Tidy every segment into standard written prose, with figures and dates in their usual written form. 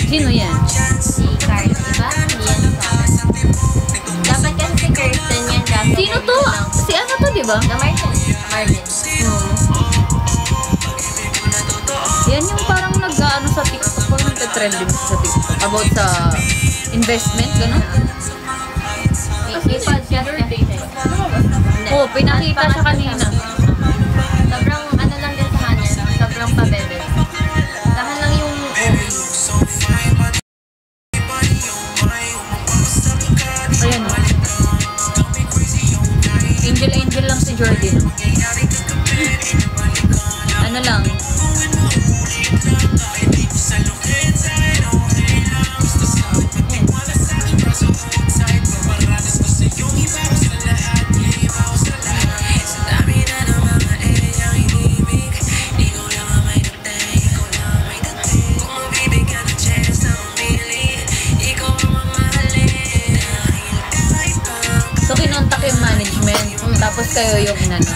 Sino yan? Si Carl, diba? Yan dapat kasi si Kirsten yan kasi. Sino to? Si ano to, diba? Na Marvin. Yan yung parang nag-ano sa TikTok. Parang nagka-trending sa TikTok. About sa investment, gano'n? May podcast kasi siya. Oo, pinakita siya kanina. Sobrang ano lang din sa kanya. Sobrang pabebe. Tahan lang yung Ayan o. Angel lang si Jordan. Ano lang. So, kinontak yung management. Tapos kayo yung inano.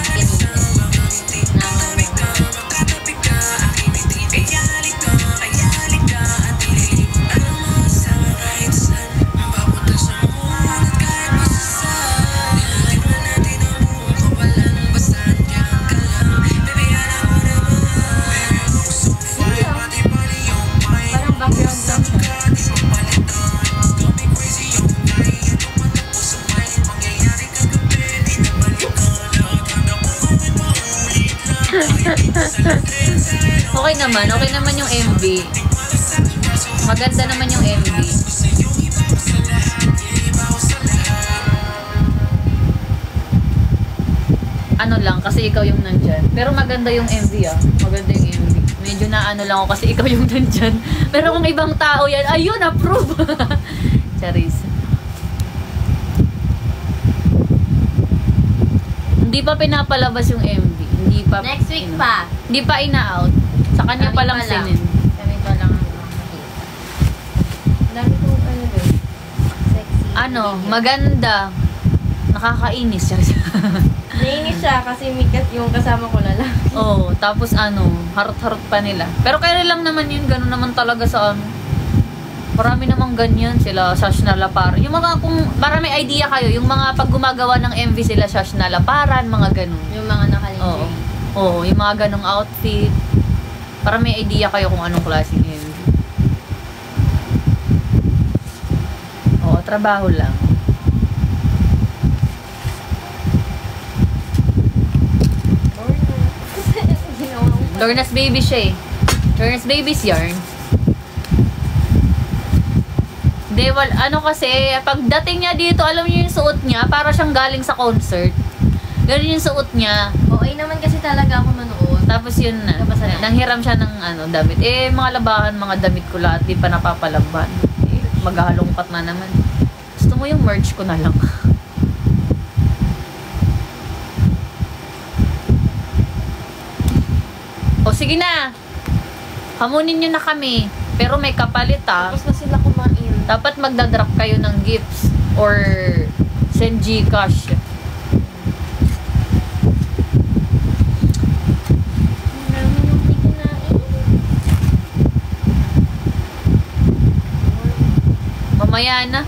parang background lang siya. Okay naman yung MV. Maganda naman yung MV. Ano lang, kasi ikaw yung nandyan. Pero maganda yung MV ah. Maganda yung MV. Medyo na ano lang ako kasi ikaw yung nandyan. Pero kung ibang tao yan, ayun, approve! Charis. Hindi pa pinapalabas yung MV. Hindi pa. Next week pa. Hindi pa ina-out. Sa kanya pa lang sinin. Kami pa lang ang makikita. Dami ko ano rin. Sexy. Ano, maganda. Nakakainis siya. Nainis siya kasi yung kasama ko na lang. Oo, tapos ano, harot-harot pa nila. Pero kaya lang naman yun, gano'n naman talaga sa ano. Marami namang ganyan sila, Shash na Laparan. Yung mga, kung para may idea kayo, yung mga pag gumagawa ng MV sila, Shash na Laparan, mga gano'n. Yung mga nakalingerie. Oo, yung mga ganong outfit. Para may idea kayo kung anong klaseng MV. Oo, trabaho lang. Lorna's Baby siya eh. Lorna's Baby's yarn. Ano kasi, pagdating niya dito, alam niyo yung suot niya, para siyang galing sa concert. Ganun yung suot niya. Okay naman kasi talaga ako manood. Tapos yun na, nanghiram siya ng ano, damit. Eh, mga labahan, mga damit ko lahat, di pa napapalaban. Eh, maghahalongkat na naman. Gusto mo yung merch ko na lang. O, sige na. Hamunin nyo na kami. Pero may kapalit ah. Tapos na sila kumain. Dapat magdadrop kayo ng gifts or send Gcash. Mamaya na.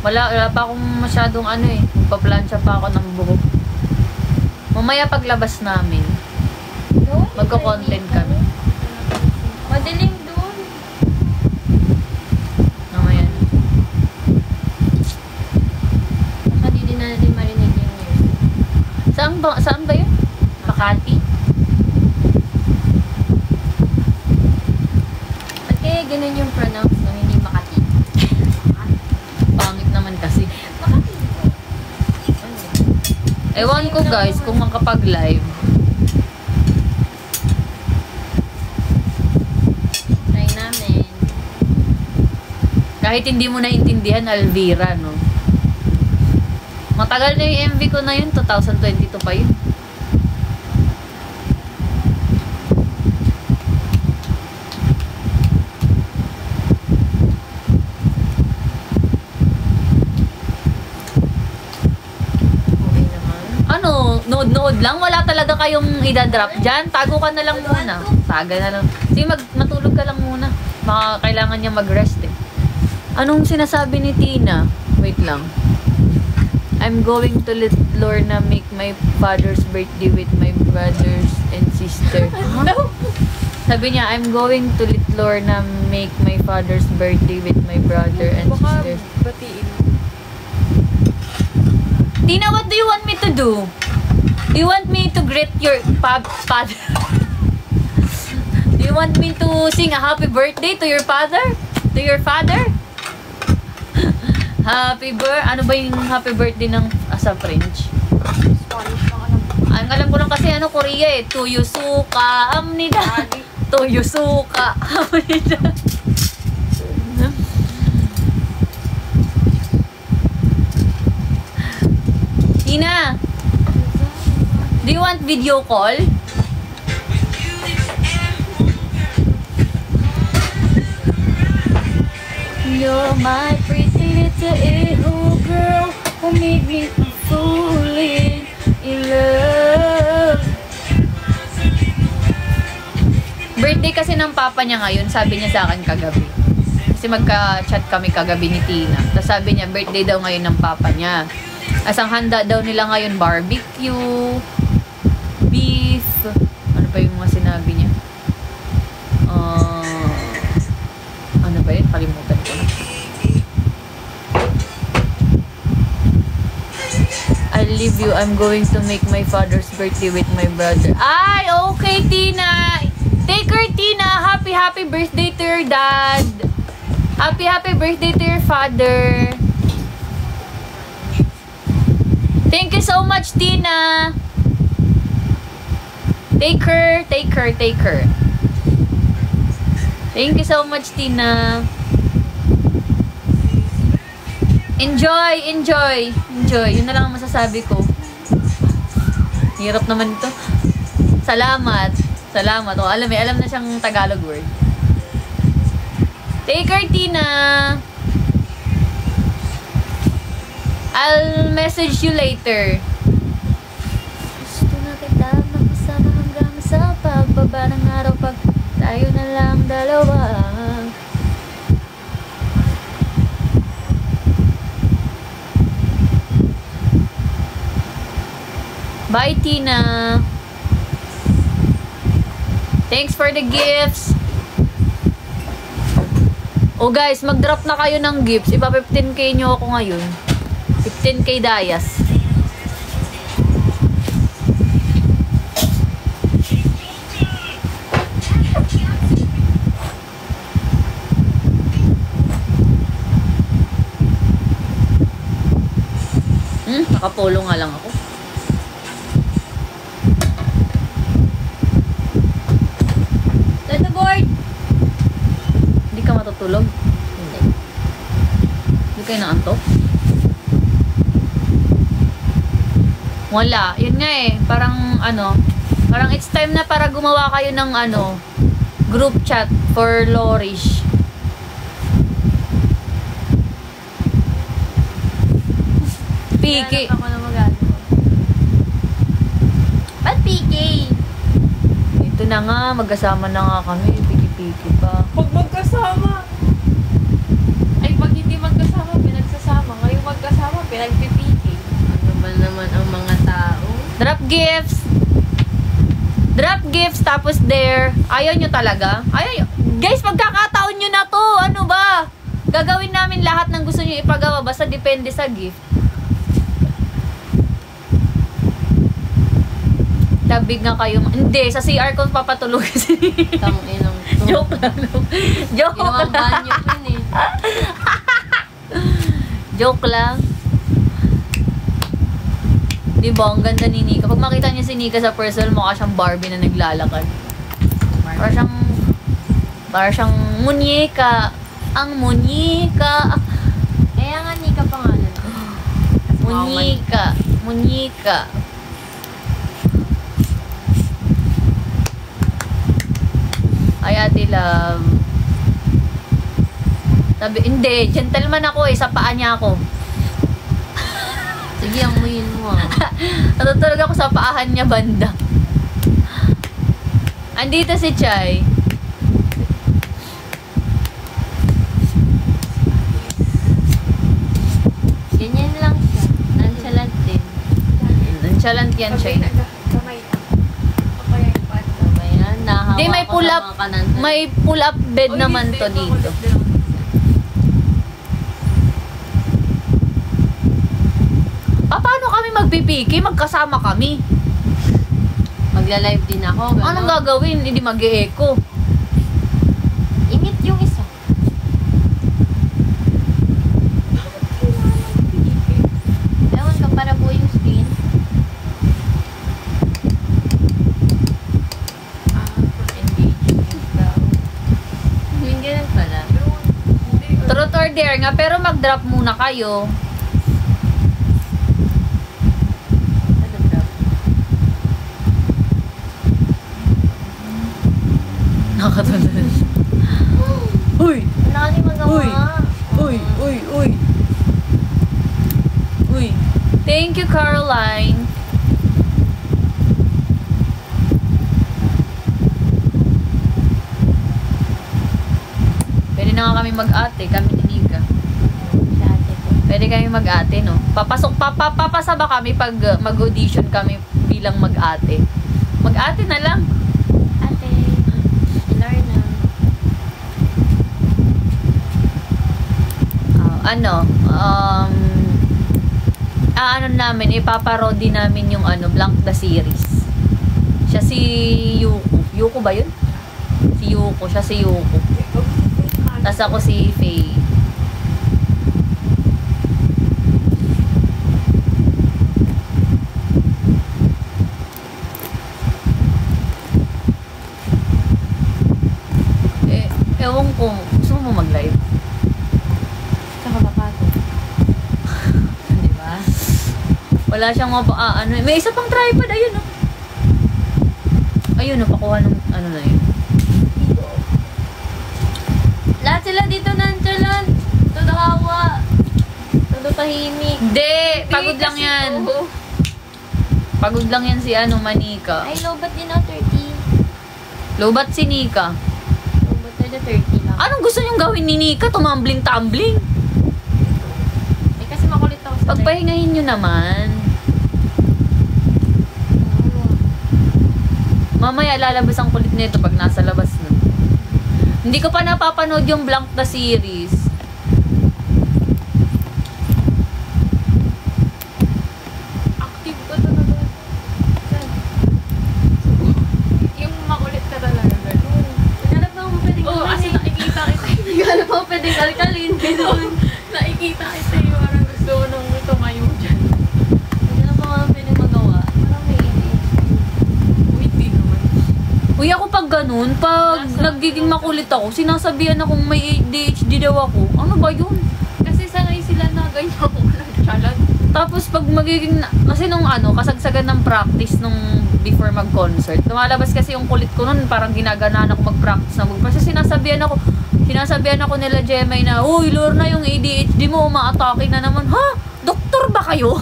Wala pa akong masyadong ano eh. Magpa-plancha pa ako ng buhok. Mamaya paglabas namin, magko-content kami. Madaling doon. Mamaya na. Baka di din natin marinig yung news. Saan ba yun? Makati? At kaya ganun yung pronounce no, hindi Makati. Pangit naman kasi. Makati. Ewan ko guys kung makapag-live. Try namin. Kahit hindi mo naintindihan, Alvira, no? Matagal na yung MV ko na yun. 2022 pa yun. Okay naman. lang, wala talaga kayong idadrop dyan. Tago ka na lang muna. Taga na lang. Sige, matulog ka lang muna. Baka kailangan niya mag-rest eh. Anong sinasabi ni Tina? Wait lang. I'm going to let Lorna make my father's birthday with my brothers and sister. Huh? Sabi niya, I'm going to let Lorna make my father's birthday with my brother and sister. Baka batiin. Tina, what do you want me to do? Do you want me to greet your father? Do you want me to sing a happy birthday to your father? To your father? Ano ba yung happy birthday ng sa French? Spanish lang alam. Ang alam ko lang kasi Korea eh. Tuyusuka amnida. Tuyusuka amnida. Tina, do you want video call? You're my pretty little a-hole girl who made me fall in love. Birthday kasi ng papa niya ngayon, sabi niya sa akin kagabi. Kasi magka-chat kami kagabi ni Tina. Tapos sabi niya, birthday daw ngayon ng papa niya. As ang handa daw nila ngayon, barbecue, beef, ano pa yung mga sinabi niya? Ano ba yun? Kalimutan ko na. I leave you. I'm going to make my father's birthday with my brother. Ay, okay, Tina. Take her, Tina. Happy birthday to your dad. Happy birthday to your father. Thank you so much, Tina. Take her. Thank you so much, Tina. Enjoy. Yun na lang ang masasabi ko. Hirap naman ito. Salamat. O, alam na siyang Tagalog word. Take her, Tina. I'll message you later. Gusto na kita makasama hanggang sa pagbaba ng araw pag tayo na lang dalawa. Bye, Tina. Thanks for the gifts. Oh guys, mag-drop na kayo ng gifts. Ipa 15k nyo ako ngayon. 15k dayas. Nakapolo nga lang ako. Let the board! Hindi ka matutulog? Hindi kayo naantok? Wala. Yun nga eh. Parang it's time na para gumawa kayo ng group chat for Lorish. PK. Ako na magagawa. Ba't PK? Ito na nga. Magkasama na nga kami. Piki-piki pa. Pag magkasama. Ay, pag hindi magkasama, pinagsasama. Ngayong magkasama, pinagpipiki. Ano ba naman ang mga tao? Drop gifts. Tapos there. Ayaw nyo talaga? Ayaw nyo. Guys, magkakataon nyo na to. Ano ba? Gagawin namin lahat ng gusto nyo ipagawa. Basta depende sa gift. Labig nga kayo. Hindi, sa CR ko papatulog si Tanginang to. Joke lang. Ginawang banyo yun eh. Joke lang. Diba, ang ganda ni Nika. Pag makita niyo si Nika sa personal, mukha siyang Barbie na naglalakad. Para siyang munyeka. Ang munyeka. Kaya nga Nika pangalan. Munyeka. Ay, ate love. Sabi, hindi, gentleman ako eh, sa paa niya ako. Sige, amuyin mo ah. Natutulog ako sa paahan niya banda. Andito si Chay. Ganyan lang siya. Nonchalant din. Nonchalant yan, Chay. Ayan, nahawa Hindi, may ko pull sa up. mga kananta. May pull-up bed naman to dito. Paano kami magpipiki? Magkasama kami. Magla-live din ako. Gano'n. Anong gagawin? Hindi mag-e-echo. Ingit yung isa. Ewan ka, para po yung screen. Engagement daw. Yung ganun pala. Truth or dare nga, pero mag-drop muna kayo. Ano daw? Nakatulad. Uy! Wala ka din magawa. Uy! Uy! Uy! Uy! Uy! Thank you, Caroline. Pwede na nga kami mag-ate, kami ni Nika. Sa ate ko. Pwede kami mag-ate, no? Papasa ba kami pag mag-audition kami bilang mag-ate? Mag-ate na lang. Ate. Lorna. Ano namin, ipaparody namin yung Blank the series. Siya si Yuko. Yuko ba yun? Si Yuko. Siya si Yuko. Tapos ako si Faye. Ewan ko. Gusto mo mag-live? Saka makato. Diba? Wala siyang may isa pang tripod, ayun oh. Ayun oh, pakuha ng na yun. Lahat sila dito nonchalant. Todo hawa. Todo tahimik. Hindi, pagod lang yan. Pagod lang yan si Manika. Ay, lobat din ako 30. Lobat si Nika. Lobat na 30 lang. Anong gusto niyong gawin ni Nika? Tumambling-tumbling? Eh, kasi makulit ako sa Pagpahingahin niyo naman. Mamaya lalabas ang kulit nito pag nasa labas na. Hindi ko pa napapanood yung Blank the series. Active ko talaga. Yung makulit ka talaga. Naghanap na akong pwedeng Oo, kasi nakikita kita. Naghanap ako pwedeng kalkalin. Ganun. Nakikita kita yung parang gusto ko nung tumayo dyan. Naghanap ako ng pwedeng magawa. Parang may Hindi naman. Uy, ako pag ganun, pag nagiging makulit ako, sinasabihan akong may ADHD daw ako. Ano ba yun? Kasi sanay sila na ganyan ako nagchalat. Tapos pag magiging, kasi nung kasagsagan ng practice nung before mag-concert, lumalabas kasi yung kulit ko nun, parang ginaganahan ako mag-practice na kasi sinasabihan ako nila Jemay na, uy, Lorna, yung ADHD mo, umaatake na naman. Ha? Doktor ba kayo?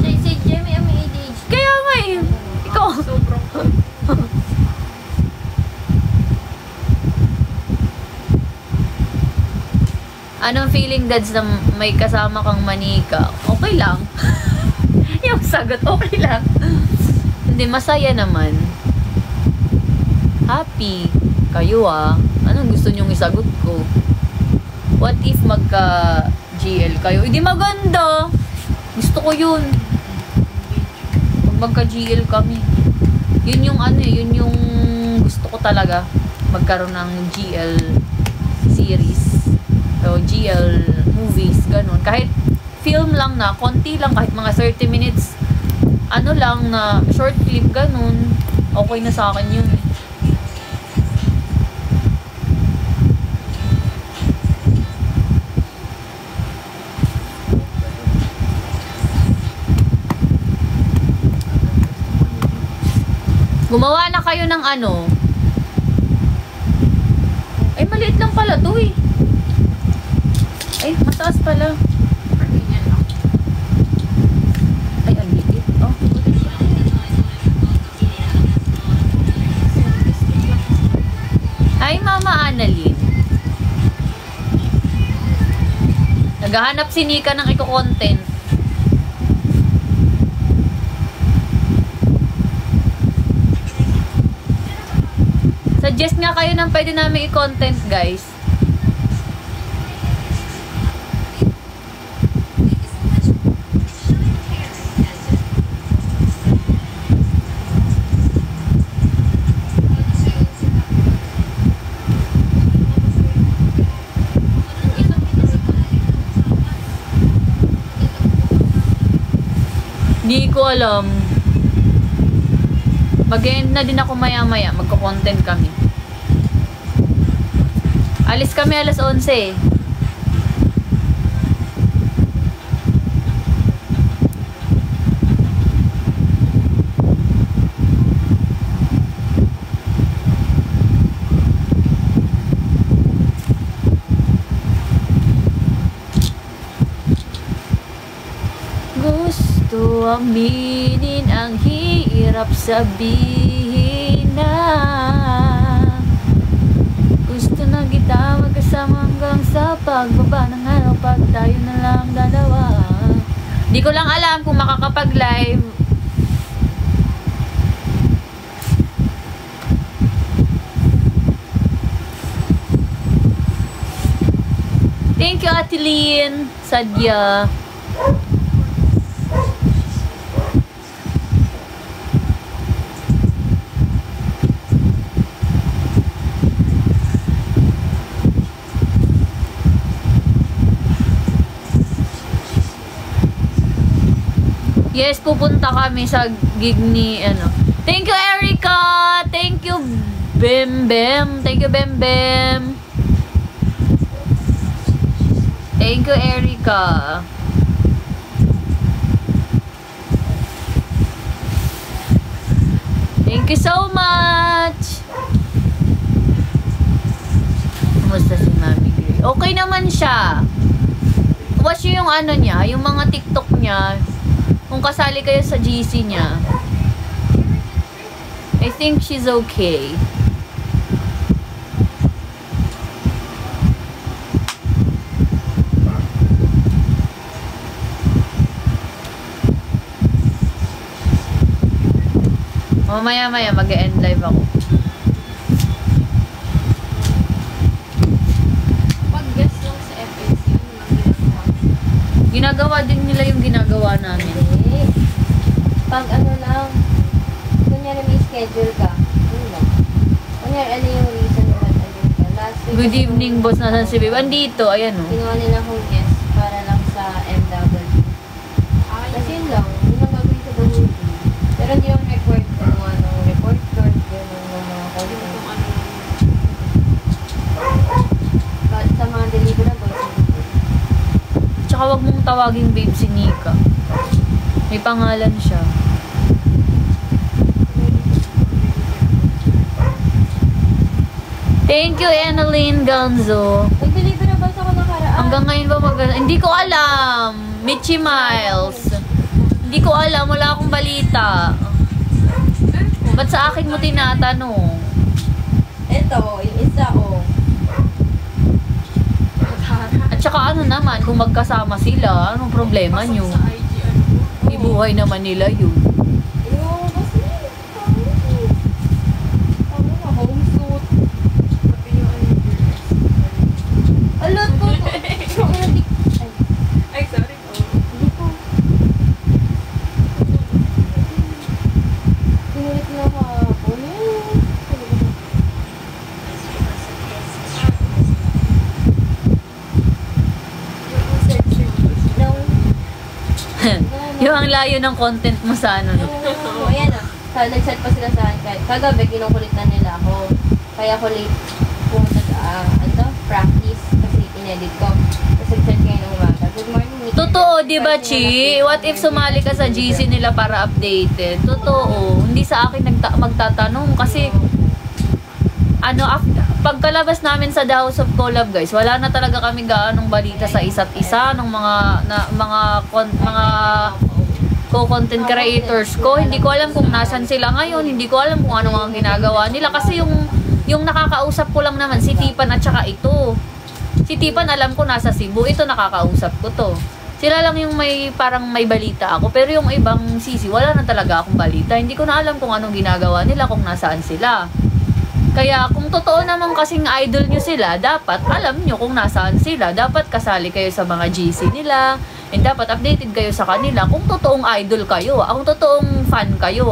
Si Jemmy ang may ADHD. Kaya nga eh. Ikaw. Sobrang Anong feeling, Dads, na may kasama kang manika? Okay lang. Yung sagot, okay lang. Hindi, masaya naman. Happy. Kayo Anong gusto nyong isagot ko? What if magka-GL kayo? Hindi maganda. Gusto ko yun. Pag magka-GL kami. Yun yung yun yung gusto ko talaga. Magkaroon ng GL series. O GL movies, ganun. Kahit film lang na, konti lang, kahit mga 30 minutes, lang na short clip, ganun. Okay na sa akin yun. Gumawa na kayo ng Ay, maliit lang pala to eh. Ay, mataas pala. ganyan lang. Annalyn. Naghahanap si Nika ng iko-content. Suggest nga kayo ng pwede namin i-content, guys. Hindi ko alam. Mag-end na din ako maya-maya. Magko-content kami. Alis kami alas 11. Gusto aminin ang hirap sabihin na gusto na kita magkasama hanggang sa pagbaba ng araw pag tayo na lang dalawa. Di ko lang alam kung makakapag-live. Thank you, Ate Lynn. Sadya. Yes, pupunta kami sa gig ni, ano. Thank you, Erica! Thank you, Bem Bem. Thank you, Bem Bem. Thank you, Erica. Thank you so much! Kumusta si Mami Gray? Okay naman siya. Watch nyo yung ano niya, yung mga TikTok niya. Kung kasali kayo sa GC niya. I think she's okay. Mamaya-maya mag-end live ako. Pag guest lang sa FNC, ano lang ginagawa? Ginagawa din nila yung ginagawa namin. Hindi. Pag ano lang, kunyari may schedule ka, yun lang. Kunyari, ano yung reason na mag-ano ka? Last week, Good evening, boss. Nasaan si Babe? Andito, ayan o. ginawa nila akong guest para lang sa MW. Kasi yun lang, yun lang gagawin sa buhay. Pero hindi yung record kung anong report card, yun ang mga content. Sa mga deliverables, Tsaka wag mong tawaging Babe si Nika. May pangalan siya. Thank you, Annalyn Ganzo. nag-deliverables ako nakaraan. Hanggang ngayon ba Hindi ko alam. Michi Miles. Hindi ko alam. Wala akong balita. Ba't sa akin mo tinatanong? Ito, yung isa oh. At saka ano naman, kung magkasama sila, anong problema nyo? Ibuhay naman nila yun. Ewan ko kasi. Ano na, home suit. Alot ko. Ay, sorry po. Hindi ko. Pinulit na ako. Yung ang layo ng content mo sa ano. No? Ayan ah. Nag-chat pa sila sa akin. Kagabi, kinukulitan nila ako. Kaya ako late pumunta sa practice kasi inedit ko. Tapos nag-chat kayo ng umaga. Good morning, Nikki. Totoo, di ba, Chi? What if sumali ka sa GC nila para updated? Totoo. Hindi sa akin magtatanong kasi ano, pagkalabas namin sa The House of Collab, guys, wala na talaga kami gaanong balita sa isa't isa ng mga co-content creators ko. Hindi ko alam kung nasan sila ngayon. Hindi ko alam kung ano mga ginagawa nila kasi yung Yung nakakausap ko lang naman, si Tipan at saka ito. Si Tipan alam ko nasa Cebu, ito nakakausap ko to. Sila lang yung may parang may balita ako, pero yung ibang sisi, wala na talaga akong balita. Hindi ko na alam kung anong ginagawa nila, kung nasaan sila. Kaya kung totoo naman kasing idol nyo sila, dapat alam nyo kung nasaan sila. Dapat kasali kayo sa mga GC nila, and dapat updated kayo sa kanila kung totoong idol kayo, kung totoong fan kayo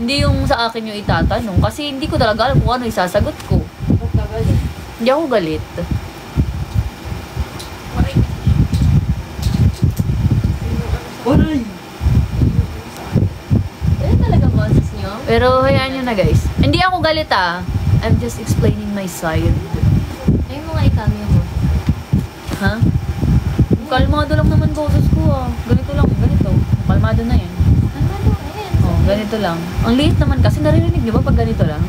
Hindi yung sa akin yung itatanong, kasi hindi ko talaga alam kung ano isasagot ko. Ba't ka galit? Hindi ako galit. Waray! Ano talaga boses nyo? Pero hayaan nyo na guys. Hindi ako galit I'm just explaining my side. Ayun mga ikamyo mo. Ha? Kalmado lang naman boses ko Ganito lang, ganito. Kalmado na yan. Ano? Ayan. Oh, ganito lang. Ang liit naman kasi narinig nyo ba pag ganito lang?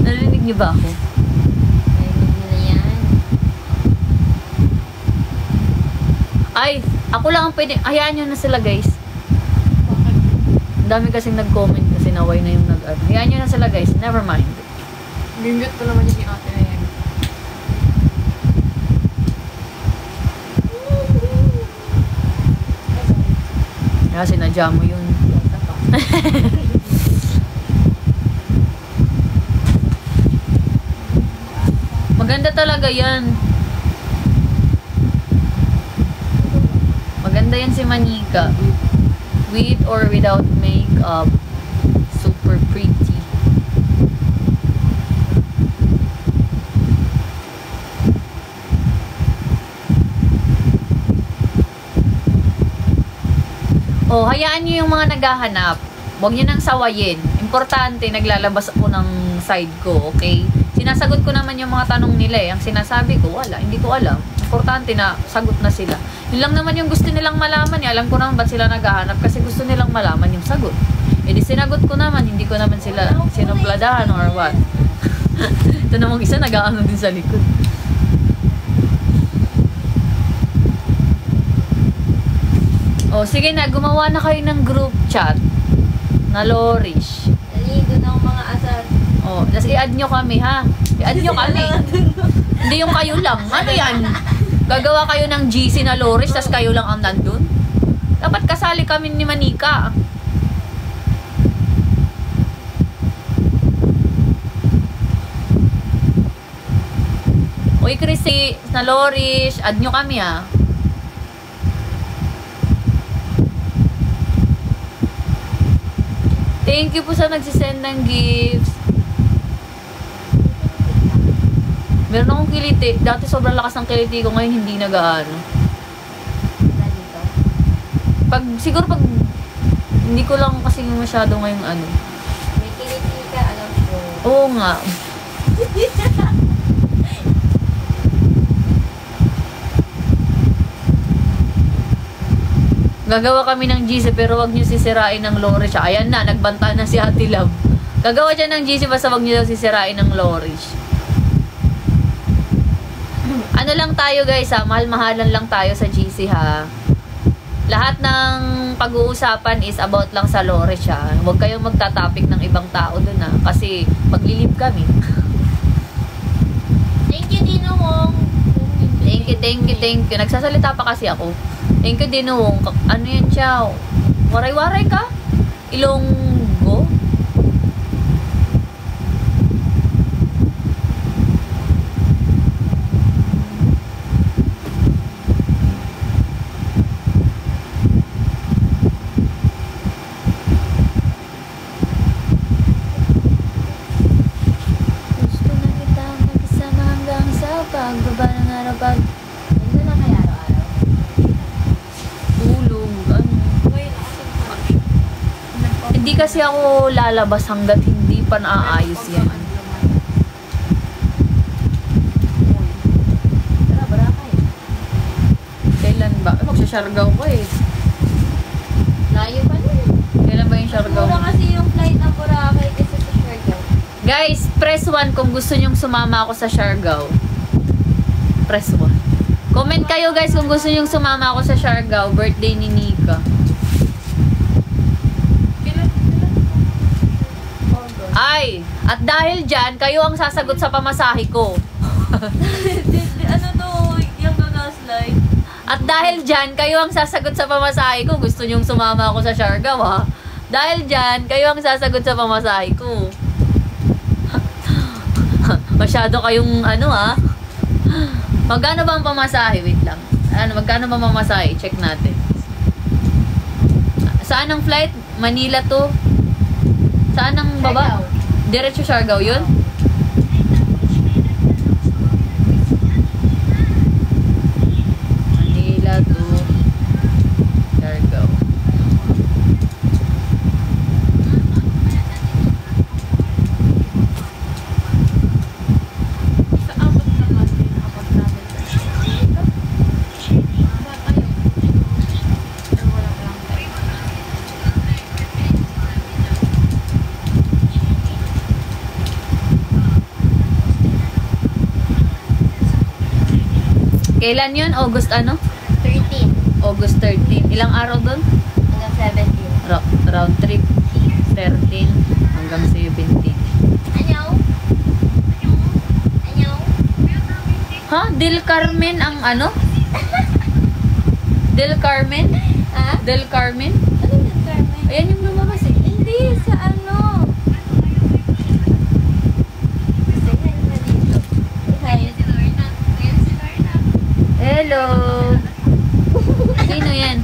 Narinig nyo ba ako? Ayun nyo na yan. Ay, ako lang ang pwede. Hayaan nyo na sila guys. Ang dami kasing nag-comment kasi naway na yung nag-ano. Hayaan nyo na sila guys. Never mind. Bimute ko naman yung ate na yan. Kaya sinadya mo yun. Maganda talaga yan. Maganda yan si Manika. With or without makeup. Super pretty. Oh, hayaan nyo yung mga naghahanap. Huwag nyo nang sawayin. Importante, naglalabas ako ng side ko, okay? Sinasagot ko naman yung mga tanong nila Ang sinasabi ko, wala, hindi ko alam. Importante na sagot na sila. Yun lang naman yung gusto nilang malaman. Alam ko naman ba't sila naghahanap kasi gusto nilang malaman yung sagot. E di sinagot ko naman, hindi ko naman sila sinupladahan or what. Ito namang isa nag-aano din sa likod. Oh, sige na, gumawa na kayo ng group chat na Lorish. Dali, doon ang mga asar. Oh, tapos i-add nyo kami, ha? I-add nyo kami. Hindi yung kayo lang. Ano yan? Gagawa kayo ng GC na Lorish, tapos kayo lang ang nandun? Dapat kasali kami ni Manika. Uy, Chrissy, na Lorish, add nyo kami, ha? Thank you po sa nagsisend ng gifts. Meron akong kiliti. Dati sobrang lakas ng kiliti ko. Ngayon hindi nag-aano. Dito. Siguro pag hindi ko lang kasi masyado ngayong ano. May kiliti ka, alam ko. Oo nga. Gagawa kami ng GC pero wag nyo sisirain ng Lorish. Ayan na, nagbanta na si Ate Love. Gagawa siya ng GC basta wag nyo daw sisirain ng Lorish. Ano lang tayo guys mahal-mahalan lang tayo sa GC ha. Lahat ng pag-uusapan is about lang sa Lorish ha. Huwag kayong magtatapik ng ibang tao dun ha. Kasi maglilib kami. Thank you, Dino Wong. Thank you. Nagsasalita pa kasi ako. Thank you, Dinong. Ano yan siya? Waray-waray ka? Ilonggo? Gusto na kita magkasama hanggang sa pagbaba ng araw pag Hindi na kaya araw-araw. tulog, ano. Hindi kasi ako lalabas hanggat hindi pa naaayos yan. Tara, Boracay. Kailan ba? Magsasargaw ko eh. Layo pa nun. Kailan ba yung Siargao? Mura kasi yung flight ng Boracay kasi sa Siargao. Guys, press 1 kung gusto nyong sumama ako sa Siargao. Press 1. Comment kayo guys kung gusto nyong sumama ako sa Siargao. Birthday ni Nika. Ay! At dahil dyan, kayo ang sasagot sa pamasahe ko. Ano to? Yung gagaslight. At dahil dyan, kayo ang sasagot sa pamasahe ko. Gusto nyong sumama ako sa Siargao, ha? Dahil dyan, kayo ang sasagot sa pamasahe ko. Masyado kayong ano, ha? Magkano ba ang pamasahe? Wait lang. Ano, magkano ba ang pamasahe? Check natin. Saan ang flight? Manila to? Saan ang baba? Diretso Siargao yun? Manila to Siargao. Sa abot naman din nakapag-travel ka. Ba tayo? Pero wala pa lang tayo. Kailan yun? August ano? 13 August 13. Ilang araw doon? hanggang 17. Round trip. 13 hanggang 17. Anyaw? Anyaw? Ha? Del Carmen ang ano? Del Carmen? Ha? Del Carmen? Ano yung Carmen? Ayan yung lumabas eh. Hindi, sa ano? Say hi na dito. Say hi. Hello! Sino yan?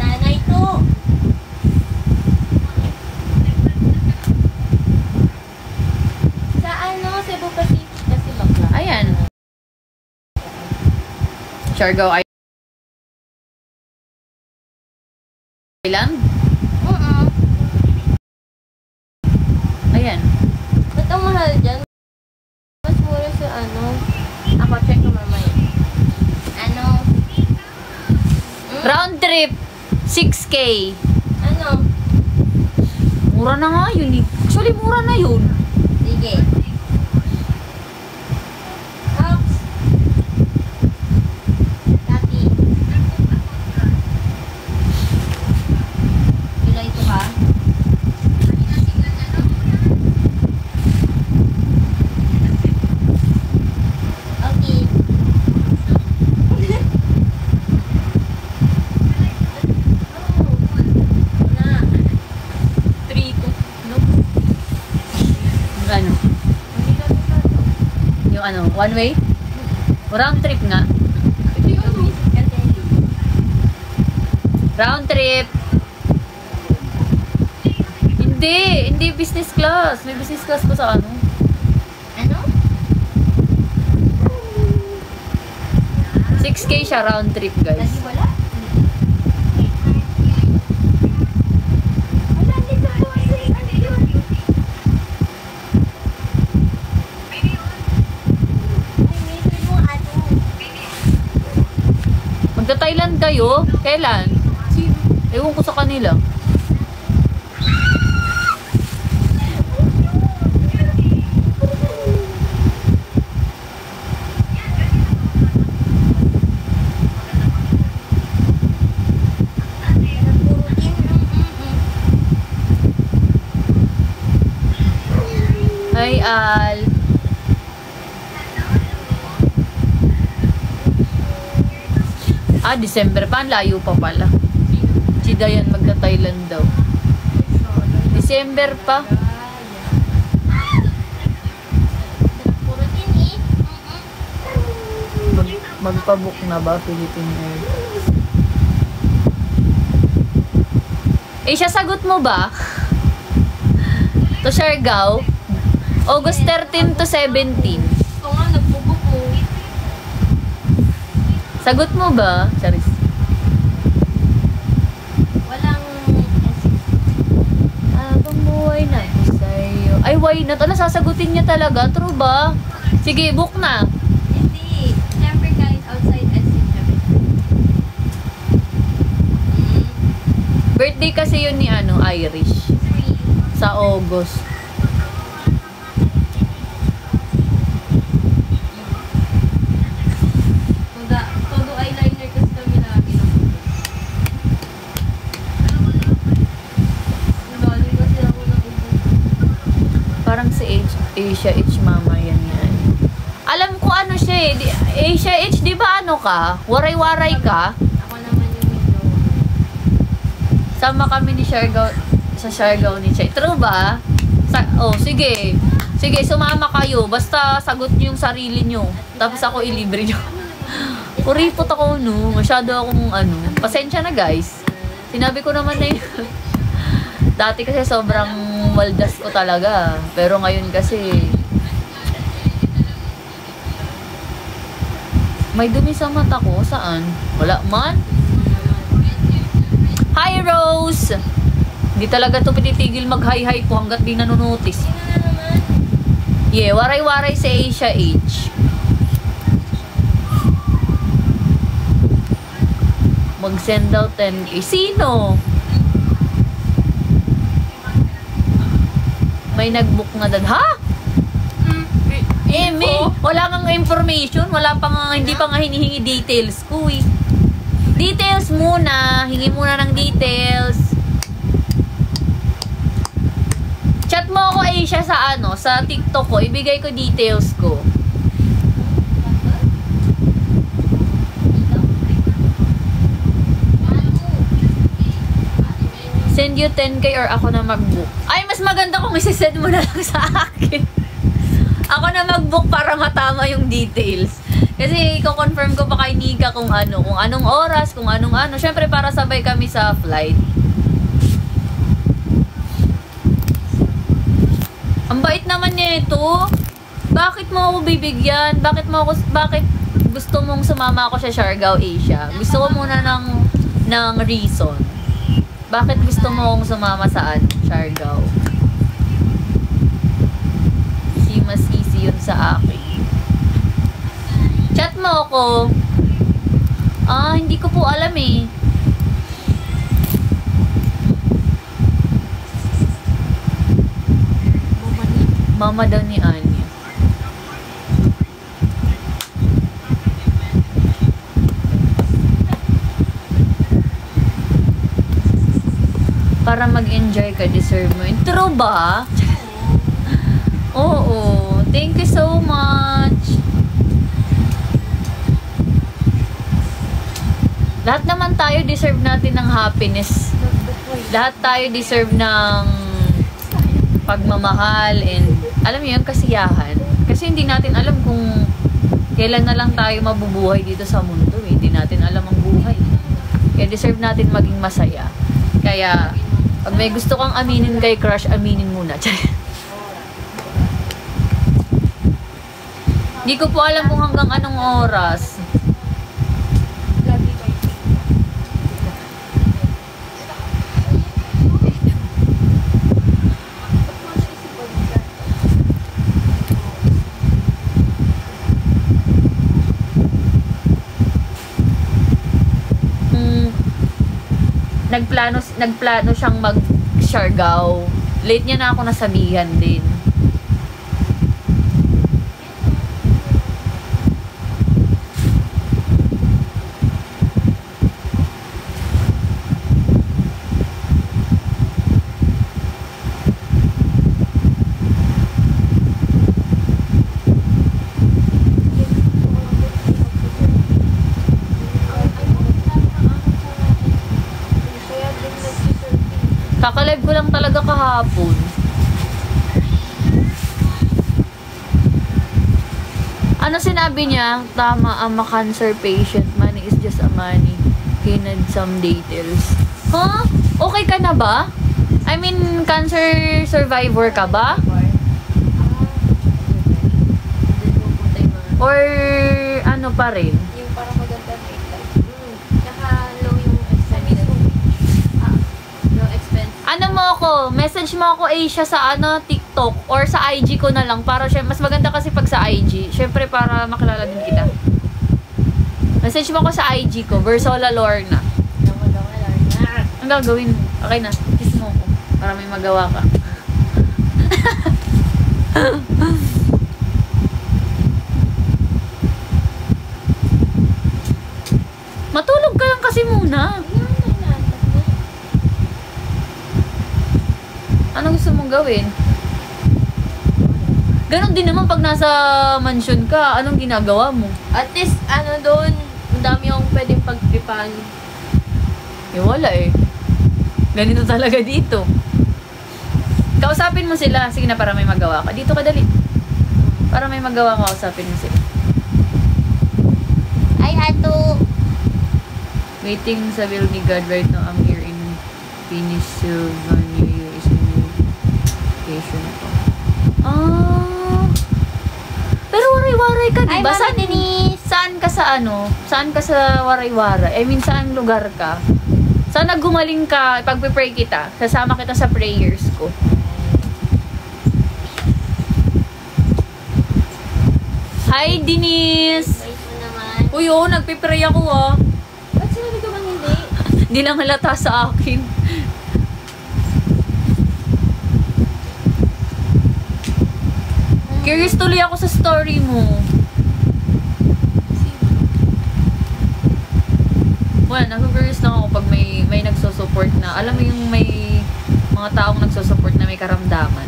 Nanay to. Sa ano? Cebu Pacific kasi bakla. Ayan. Siargao Island? Ayan. Ba't ang mahal dyan? Mas mura sa ano? Ako, check ko mamaya. Ano? Round trip, 6K. Ano? Mura na nga yun eh. Actually, mura na yun. Sige. Ops. Copy. Kilo ito ka? Okay. Na. 3 to. No? Ano? Yung ano, one way? Round trip nga. Ito yung ano? Round trip. Hindi business class. May business class pa sa ano. Ano? 6K siya round trip, guys. Lagi wala? Wala, dito po. Ano yun? Ay, may third mo ato. Magta-Thailand kayo? Kailan? Sino? Ewan ko sa kanila. Puro team. Hi, Al. December pa. Ang layo pa pala. Si Dayan magta-Thailand daw. December pa. Puro team eh. Magpabook na ba Philippine Air? Siya sagot mo ba? To Siargao, August 13 to 17. Ito nga, nagbubo ko. Sagot mo ba, Charis? Walang Habang buhay na ako sa'yo. Ay, why not? Ala, sasagutin niya talaga. True ba? Sige, book na. Hindi. Siyempre kahit outside SC, syempre. Birthday kasi yun ni Irish. Sa August. Todo eyeliner kasi kami lagi ng Galing kasi ako ng iba. Asia H mama yan. Alam ko ano siya eh. Asia H, di ba ano ka? Waray-waray ka? Ako naman yung medyo... Sama kami ni Siargao, sa Siargao ni Chay. True ba? Sige. Sige, sumama kayo. Basta sagot niyo yung sarili niyo. Tapos ako ilibre niyo. Kuripot ako, no? Masyado akong ano. Pasensya na, guys. Sinabi ko naman na yun. Dati kasi sobrang waldas ko talaga. Pero ngayon kasi... May dumi sa mata ko. Saan? Wala man. Hi, Rose! Hindi talaga to pinitigil mag-hi-hi ko hanggat di nanonotice. Yeah, waray-waray sa Asia H. Mag-send out 10K. Sino? May nag-book nga dan. Ha? May wala kang information, hindi pa nga hinihingi details ko eh. Details muna, hingi muna ng details. Chat mo ako Asia sa sa TikTok ko, ibigay ko details ko. Send you 10K or ako na mag-book. Ay, mas maganda kung isi-send mo na lang sa akin. Ako na mag-book para matama yung details. Kasi i-confirm ko pa kay Nika kung anong oras, kung anong ano. Syempre para sabay kami sa flight. Ang bait naman nito. Bakit mo ako bibigyan? Bakit gusto mong sumama ako sa Siargao, Asia? Gusto ko muna ng reason. Bakit gusto mo akong sumama saan? Siargao. Mas easy yun sa akin. Chat mo ako. Hindi ko po alam eh. Mama daw ni Anya. Para mag-enjoy ka, deserve mo yun. True ba? Oo. Thank you so much. Lahat naman tayo deserve natin ng happiness. Lahat tayo deserve ng pagmamahal and alam mo yun, kasiyahan. Kasi hindi natin alam kung kailan na lang tayo mabubuhay dito sa mundo eh. Hindi natin alam ang buhay. Kaya deserve natin maging masaya. Kaya pag may gusto kang aminin kay crush, aminin muna. Hindi ko po alam kung hanggang anong oras. Nagplano siyang mag-Siargao. Late niya na ako nasabihan din. Kakalive ko lang talaga kahapon. Ano sinabi niya? Tama, I'm a cancer patient. Money is just a money. He need some details. Huh? Okay ka na ba? I mean, cancer survivor ka ba? Or ano pa rin? Yung parang maganda makeup. Tsaka low yung expense. Low expense. Ano mo ako? Message mo ako Asia sa TikTok or sa IG ko na lang para mas maganda kasi pag sa IG. Syempre para makilala din kita. Message mo ako sa IG ko, Versola Lorna. Ang gagawin? Okay na. Kiss mo ko para may magawa ka. Matulog ka lang kasi muna. Ano gusto mong gawin? Ganon din naman pag nasa mansion ka, anong ginagawa mo? At least, doon, ang dami akong pwedeng pagtripan. Eh wala eh. Ganito talaga dito. Kausapin mo sila. Sige na, para may magawa ka. Dito ka dali. Para may magawa ka, kausapin mo sila. Ay, ato! Waiting sa will ni God right now. I'm here in Pennsylvania, US. Vacation ako. Pero waray-waray ka, Ay, diba? Mami Denise! Saan ka sa ano? Saan ka sa waray-waray? I mean, saan lugar ka? Sana gumaling ka, pagpe-pray kita. Sasama kita sa prayers ko. Hi, Denise! Wait mo naman. Uy, oo, nagpe-pray ako ah. Ba't sinabi ko bang hindi? Hindi lang halata sa akin. Curious tuloy ako sa story mo. Well, nag-curious lang ako pag may nagsusupport na. Alam mo yung may mga taong nagsusupport na may karamdaman.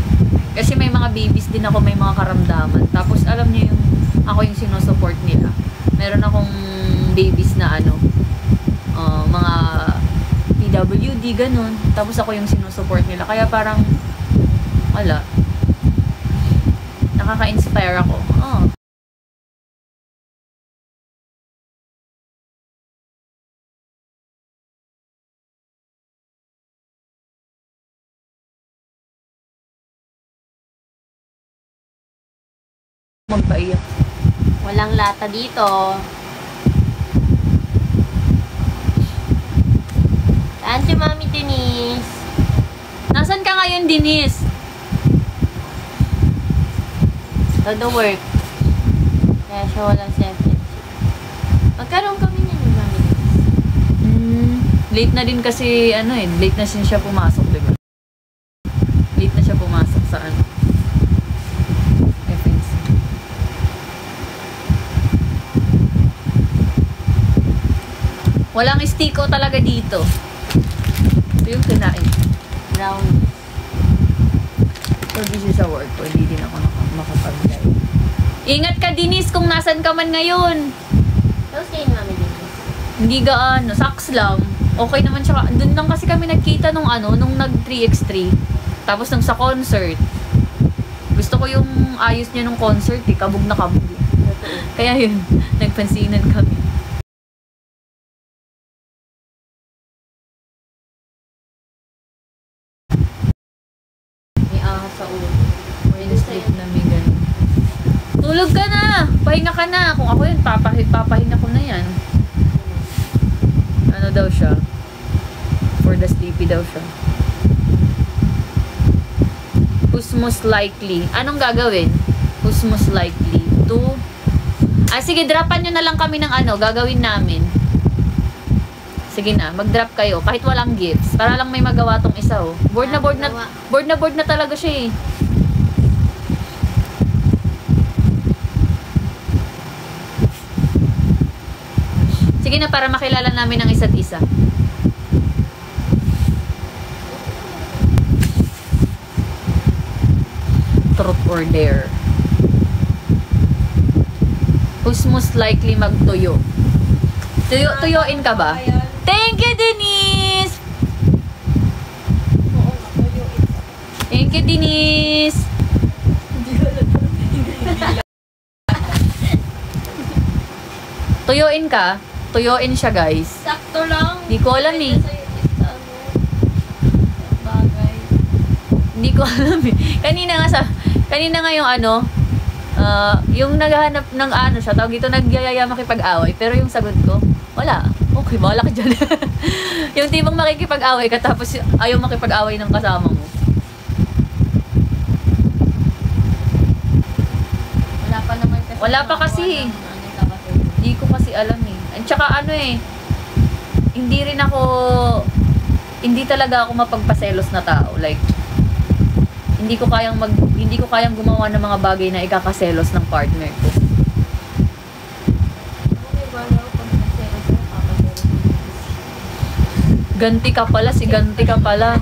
Kasi may mga babies din ako may mga karamdaman. Tapos alam niyo yung ako yung sinusupport nila. Meron akong babies na mga PWD, ganun. Tapos ako yung sinusupport nila. Kaya parang, wala. Nakaka-inspire ako. Oh. Magpaiyak. Walang lata dito. Saan si Mami Denise? Nasaan ka ngayon, Denise? Todo work. Kaya siya walang self-help. Magkaroon kami niyan ni Mami Denise. Late na din kasi, late na siya pumasok, diba? Late na siya pumasok sa FNC. Walang stiko talaga dito. Ito yung kinain. Brown. So, busy sa work ko. Hindi din ako makapag-live. Ingat ka, Denise, kung nasan ka man ngayon. Tapos kayo ni Mami Denise. Hindi gaano. Saks lang. Okay naman siya. Doon lang kasi kami nagkita nung nag 3x3. Tapos nung sa concert. Gusto ko yung ayos niya nung concert eh. Kabog na kabog eh. Kaya yun, nagpansinan kami. May ahas sa ulo. May sleep na may ganun. Tulog ka na! Pahinga ka na! Kung ako yun, papahinga ko na yan. Ano daw siya? For the sleepy daw siya. Who's most likely? Anong gagawin? Who's most likely to... sige, dropan nyo na lang kami ng gagawin namin. Sige na, mag-drop kayo. Kahit walang gifts. Para lang may magawa tong isa, oh. Board na talaga siya, eh. Sige na, para makilala namin ang isa't isa. Truth or dare? Who's most likely magtuyo? Tuyoin ka ba? Thank you, Denise! Thank you, Denise! Tuyoin ka? Tuyoin siya, guys. Sakto lang. Di ko alam eh. Bagay. Hindi ko alam eh. Kanina nga yung yung naghahanap ng siya, tawag ito, nagyayaya makipag-away. Pero yung sagot ko, wala. Okay, bahala ka dyan. Yung tipong makikipag-away ka, tapos ayaw makipag-away ng kasama mo. Wala pa naman kasi. Wala pa kasi. Hindi ko kasi alam eh. At saka hindi talaga ako mapagpaselos na tao. Like, hindi ko kayang gumawa ng mga bagay na ikakaselos ng partner ko. Ganti ka pala, ganti ka pala.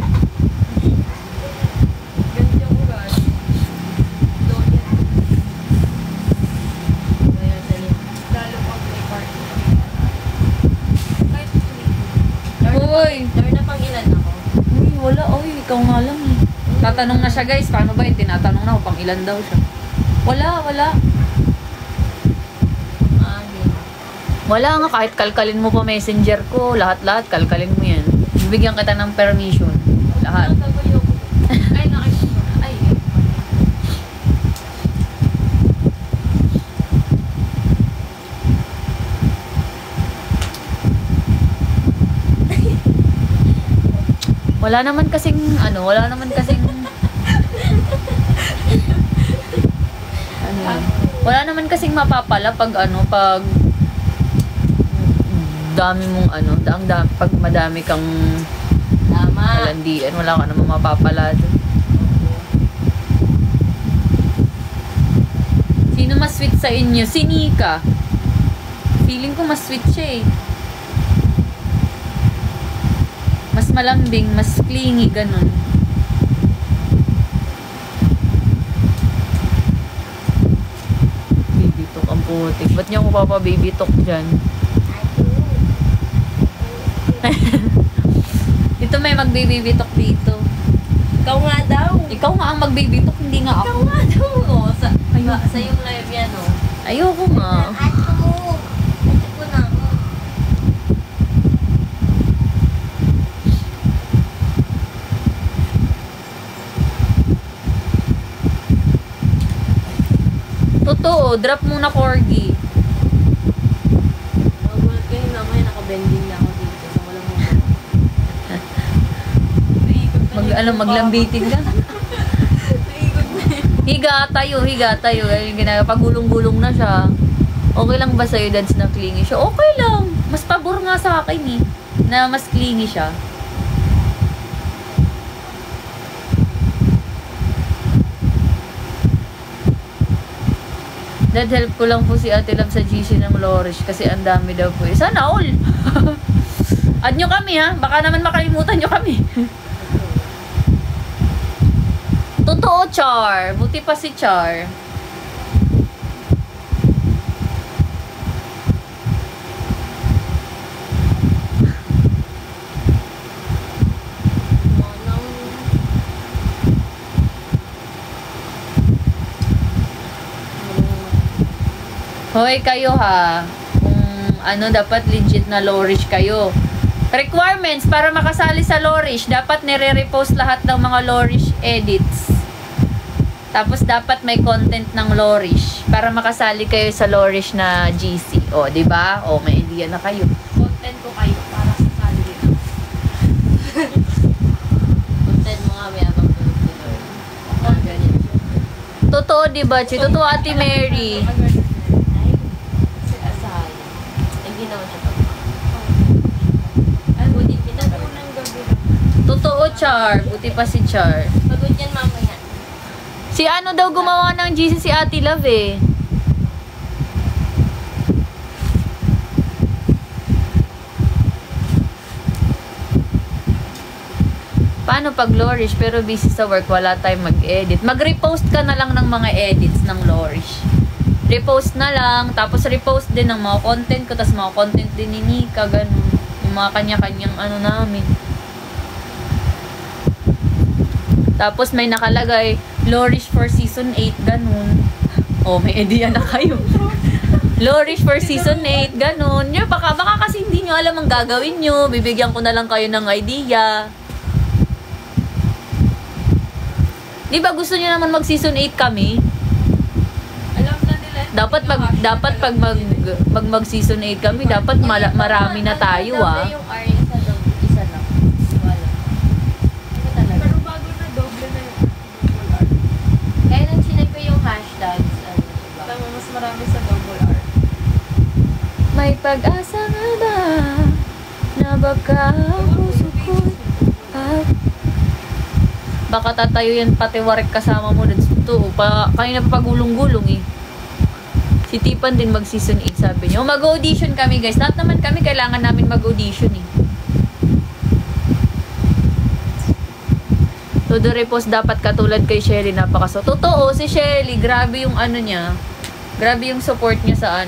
Ikaw nga lang eh. Tatanong na siya guys, paano ba yun? Tinatanong na kung pang ilan daw siya. Wala. Wala nga, kahit kalkalin mo pa messenger ko, lahat-lahat, kalkalin mo yan. Bibigyan kita ng permission. Lahat. Ay, nakikita. Ay, Wala naman kasing wala naman kasing mapapala pag dami mong pag madami kang landian, wala ka namang mapapala doon. Sino mas sweet sa inyo? Si Nika. Feeling ko mas sweet siya eh. Mas malambing, mas clingy, ganun. Baby talk ang putik. Ba't niya ako baby talk dyan? Dito may mag-baby talk dito. Ikaw nga daw. Ikaw nga ang mag-baby talk, hindi nga Ikaw ako. nga daw. Oh, sa yung live yan, oh. Ayoko nga. Ito ko na. Totoo, drop muna corgi. Magulat kayo naman, nakabending na ako dito. So, walang Maglambitin ka. Higa tayo. Pagulong-gulong na siya. Okay lang ba sa'yo, Dads, na clingy siya? Okay lang. Mas pabor nga sa akin eh. Na mas clingy siya. Dad, help ko lang po si Ate Love sa GC ng Lorish kasi ang dami daw po. Sana all! Add nyo kami ha. Baka naman makalimutan nyo kami. Totoo, Char. Buti pa si Char. Hoy, kayo ha. Kung dapat legit na Lorish kayo. Requirements para makasali sa Lorish, dapat nire-repost lahat ng mga Lorish edits. Tapos dapat may content ng Lorish para makasali kayo sa Lorish na GC. O, di ba? O, may idea na kayo. content ko kayo para sa salary na. Content mo nga, may abang tulog. Ganyan. Totoo, di ba? Totoo, Ate Mary. Asahay. Hindi naman siya pag. Buti pinag- Unang gabi lang. Totoo, Char. Buti pa si Char. Pagod yan mamaya. Si ano daw gumawa ng GC, si Ate Love eh. Paano pag Lorish pero busy sa work, wala tayong mag-edit? Mag-repost ka na lang ng mga edits ng Lorish. Repost na lang, tapos repost din ng mga content ko, tapos mga content din ni Nika, ganun. Yung mga kanya-kanyang namin. Tapos may nakalagay, Lorish for season 8, ganun. Oh, may idea na kayo. Lorish for season 8, ganun. Yun, baka kasi hindi nyo alam ang gagawin nyo. Bibigyan ko na lang kayo ng idea. Di ba gusto nyo naman mag season 8 kami? Alam na nila. Dapat pag mag season 8 kami, dapat marami na tayo ah. Yung R, isa lang. Wala. Ito talaga. Pero bago na, doble na yung double R. Kaya nang sinay ko yung hashtags, diba? Tama, mas marami sa double R. May pag-asa nga ba na baka puso ko baka tatayo yan pati Warek kasama mo dun kanina pa pagulong-gulong eh. Si Tipan din mag season 8 sabi niya. Mag-audition kami guys. Lahat naman kami kailangan namin mag-audition eh. Todo repost dapat katulad kay Shelly, napakaso. Totoo si Shelly, grabe yung niya. Grabe yung support niya sa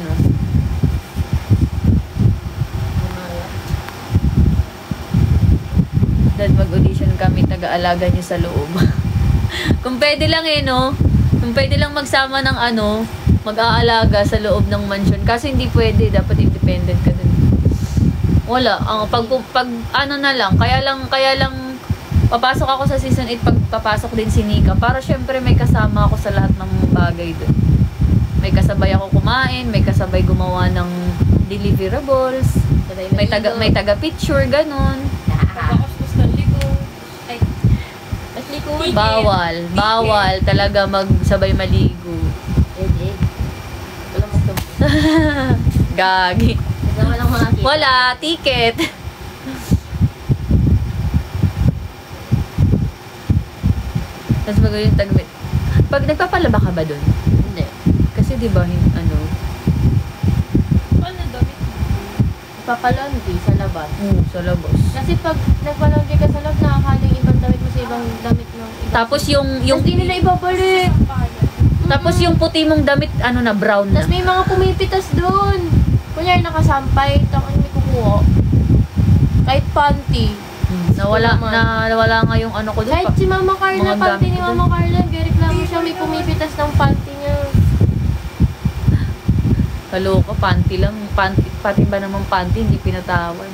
Dad, mag-audition kami, taga-alaga niyo sa loob. Kung pwede lang no? Kung pwede lang magsama ng mag-aalaga sa loob ng mansion. Kasi hindi pwede, dapat independent ka dun. Wala. Pag na lang, kaya lang papasok ako sa season 8 pag papasok din si Nika. Para syempre may kasama ako sa lahat ng bagay dun. May kasabay ako kumain, may kasabay gumawa ng deliverables, may taga-picture, ganun. Pagkakastos ng ligo. Ay, Mas likod. Bawal talaga magsabay maligo. Wala magtapos. Gagi. Walang makakita. Wala, ticket. Tapos yung tagmit. Pag nagpapalaba ka ba dun? Hindi. Kasi di ba ano damit? Papalandi sa labas. Sa labas. Kasi pag nagpalandi ka sa loob, nakakaling ibang damit mo sa ibang damit ng ibang. Tapos yung Hindi nila ibabalik. tapos yung puti mong damit na brown na. Tapos may mga pumipitas doon. Kunyari nakasampay, tapos may kukuha. Kahit panty. Nawala nga yung ko doon. Kahit si Mama Carla, Mga panty gamit ni ko Mama Carla, gareklamo siya, may pumipitas ng panty niya. Kaloka, panty lang. Pati ba namang panty, hindi pinatawan.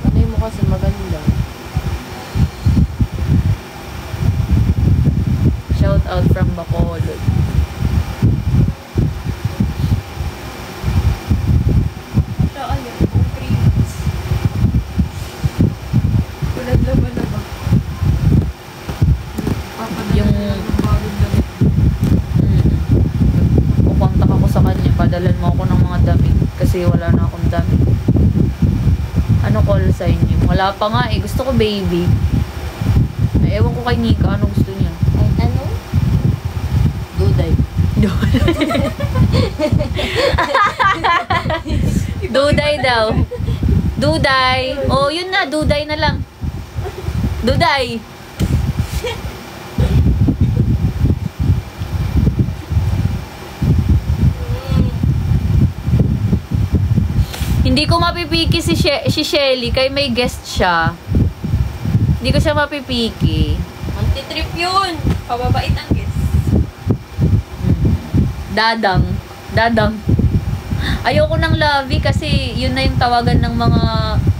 Ano mo kasi maganda. Shout out from Bacolod. Siya ayun, kung 3 months. Tulad laban na ba? Yung bagong damit. Kukontak ako sa kanya, padalan mo ako ng mga damit kasi wala na akong damit. Ano call sign niyo? Wala pa nga gusto ko baby. Ewan ko kay Nika, ano gusto niya? Kahit ano? Duday. Duday daw. Duday. Oh, yun na, Duday na lang. Duday. Hindi ko mapipiki si Shelly kay may guest siya. Hindi ko siya mapipiki. Anti-trip yun. Pababait ang guest. Dadang. Ayoko ng Lovey kasi yun na yung tawagan ng mga...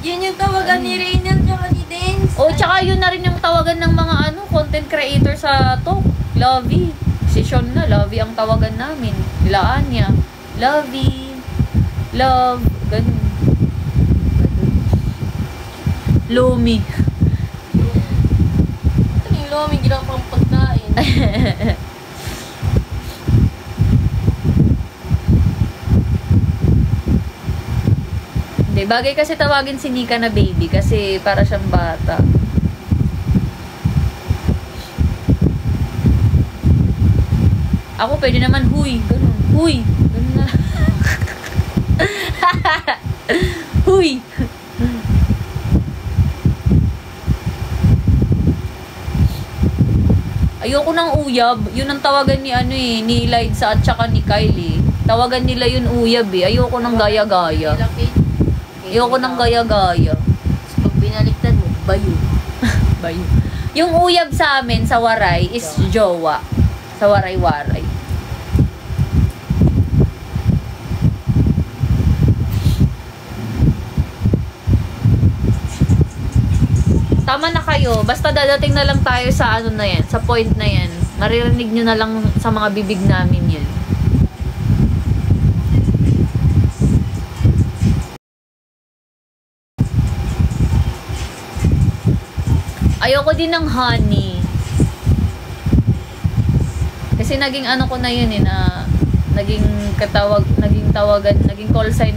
Yun yung tawagan ni Raynel tsaka ni Dance. Tsaka yun na rin yung tawagan ng mga content creator sa talk. Lovey. Si Sean na, Lovey ang tawagan namin. Nila Anya. Lovey. Love. Ganun. Lumi. Ito yung lomi, ginang pang pagkain. Hindi, bagay kasi tawagin si Nika na baby kasi para siyang bata. Ako pwede naman, huy. Ganun. Huy. Ganun na. Huy. Ayoko ng uyab. Yun ang tawagan ni ni Liza at saka ni Kylie. Tawagan nila yun uyab Ayoko ng gaya-gaya. Ayoko ng gaya-gaya. Pag binaliktad mo, bayo. Bayo. Yung uyab sa amin sa Waray is jowa. Sa Waray-Waray. Tama na kayo. Basta dadating na lang tayo sa na yan, sa point na yan. Maririnig nyo na lang sa mga bibig namin yan. Ayoko din ng honey. Kasi naging ko na yun na naging tawagan, naging call sign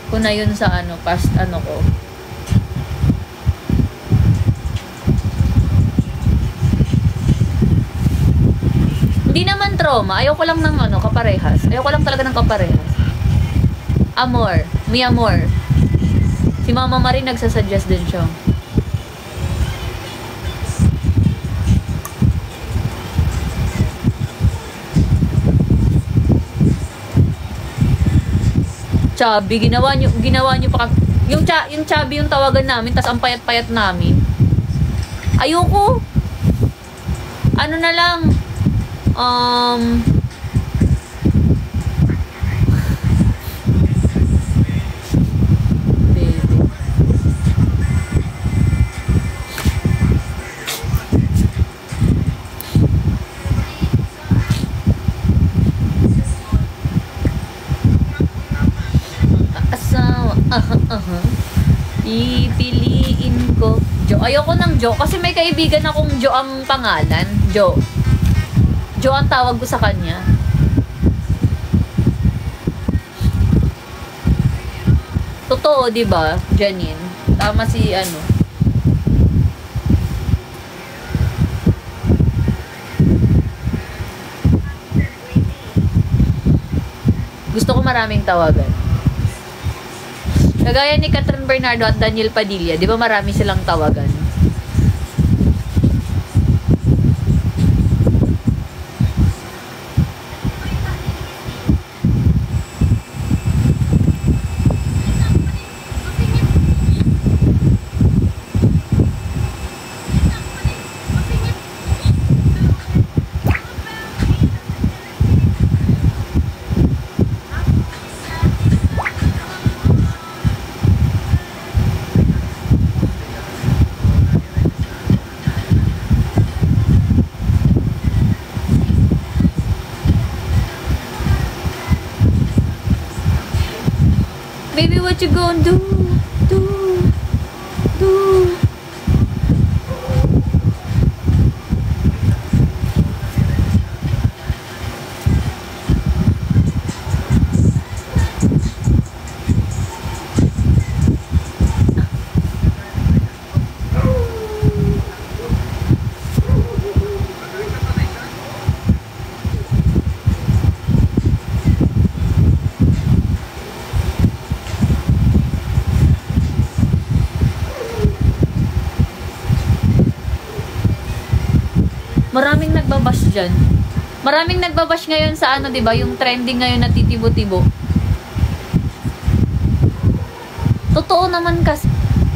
ko na yun sa past ko. Hindi naman trauma. Ayoko lang ng kaparehas. Ayoko lang talaga ng kaparehas. Amor. Mi amor. Si Mama Marie nagsasuggest din siya. Chubby, ginawa nyo pa Yung chubby yung tawagan namin, tas ang payat-payat namin. Ayoko. Ano na lang, baby. Asawa, pipiliin ko Jo. Ayoko ng Jo kasi may kaibigan akong Jo ang pangalan. Jo ang tawag ko sa kanya. Totoo, 'di ba? Janine. Tama si ano. Gusto ko maraming tawagan. Kagaya ni Catherine Bernardo at Daniel Padilla, di ba marami silang tawagan? Baby, what you gonna do? Do. Maraming nagbabash dyan. Maraming nagbabash ngayon sa ano, 'di ba? Yung trending ngayon na titibo-tibo. Totoo naman kasi.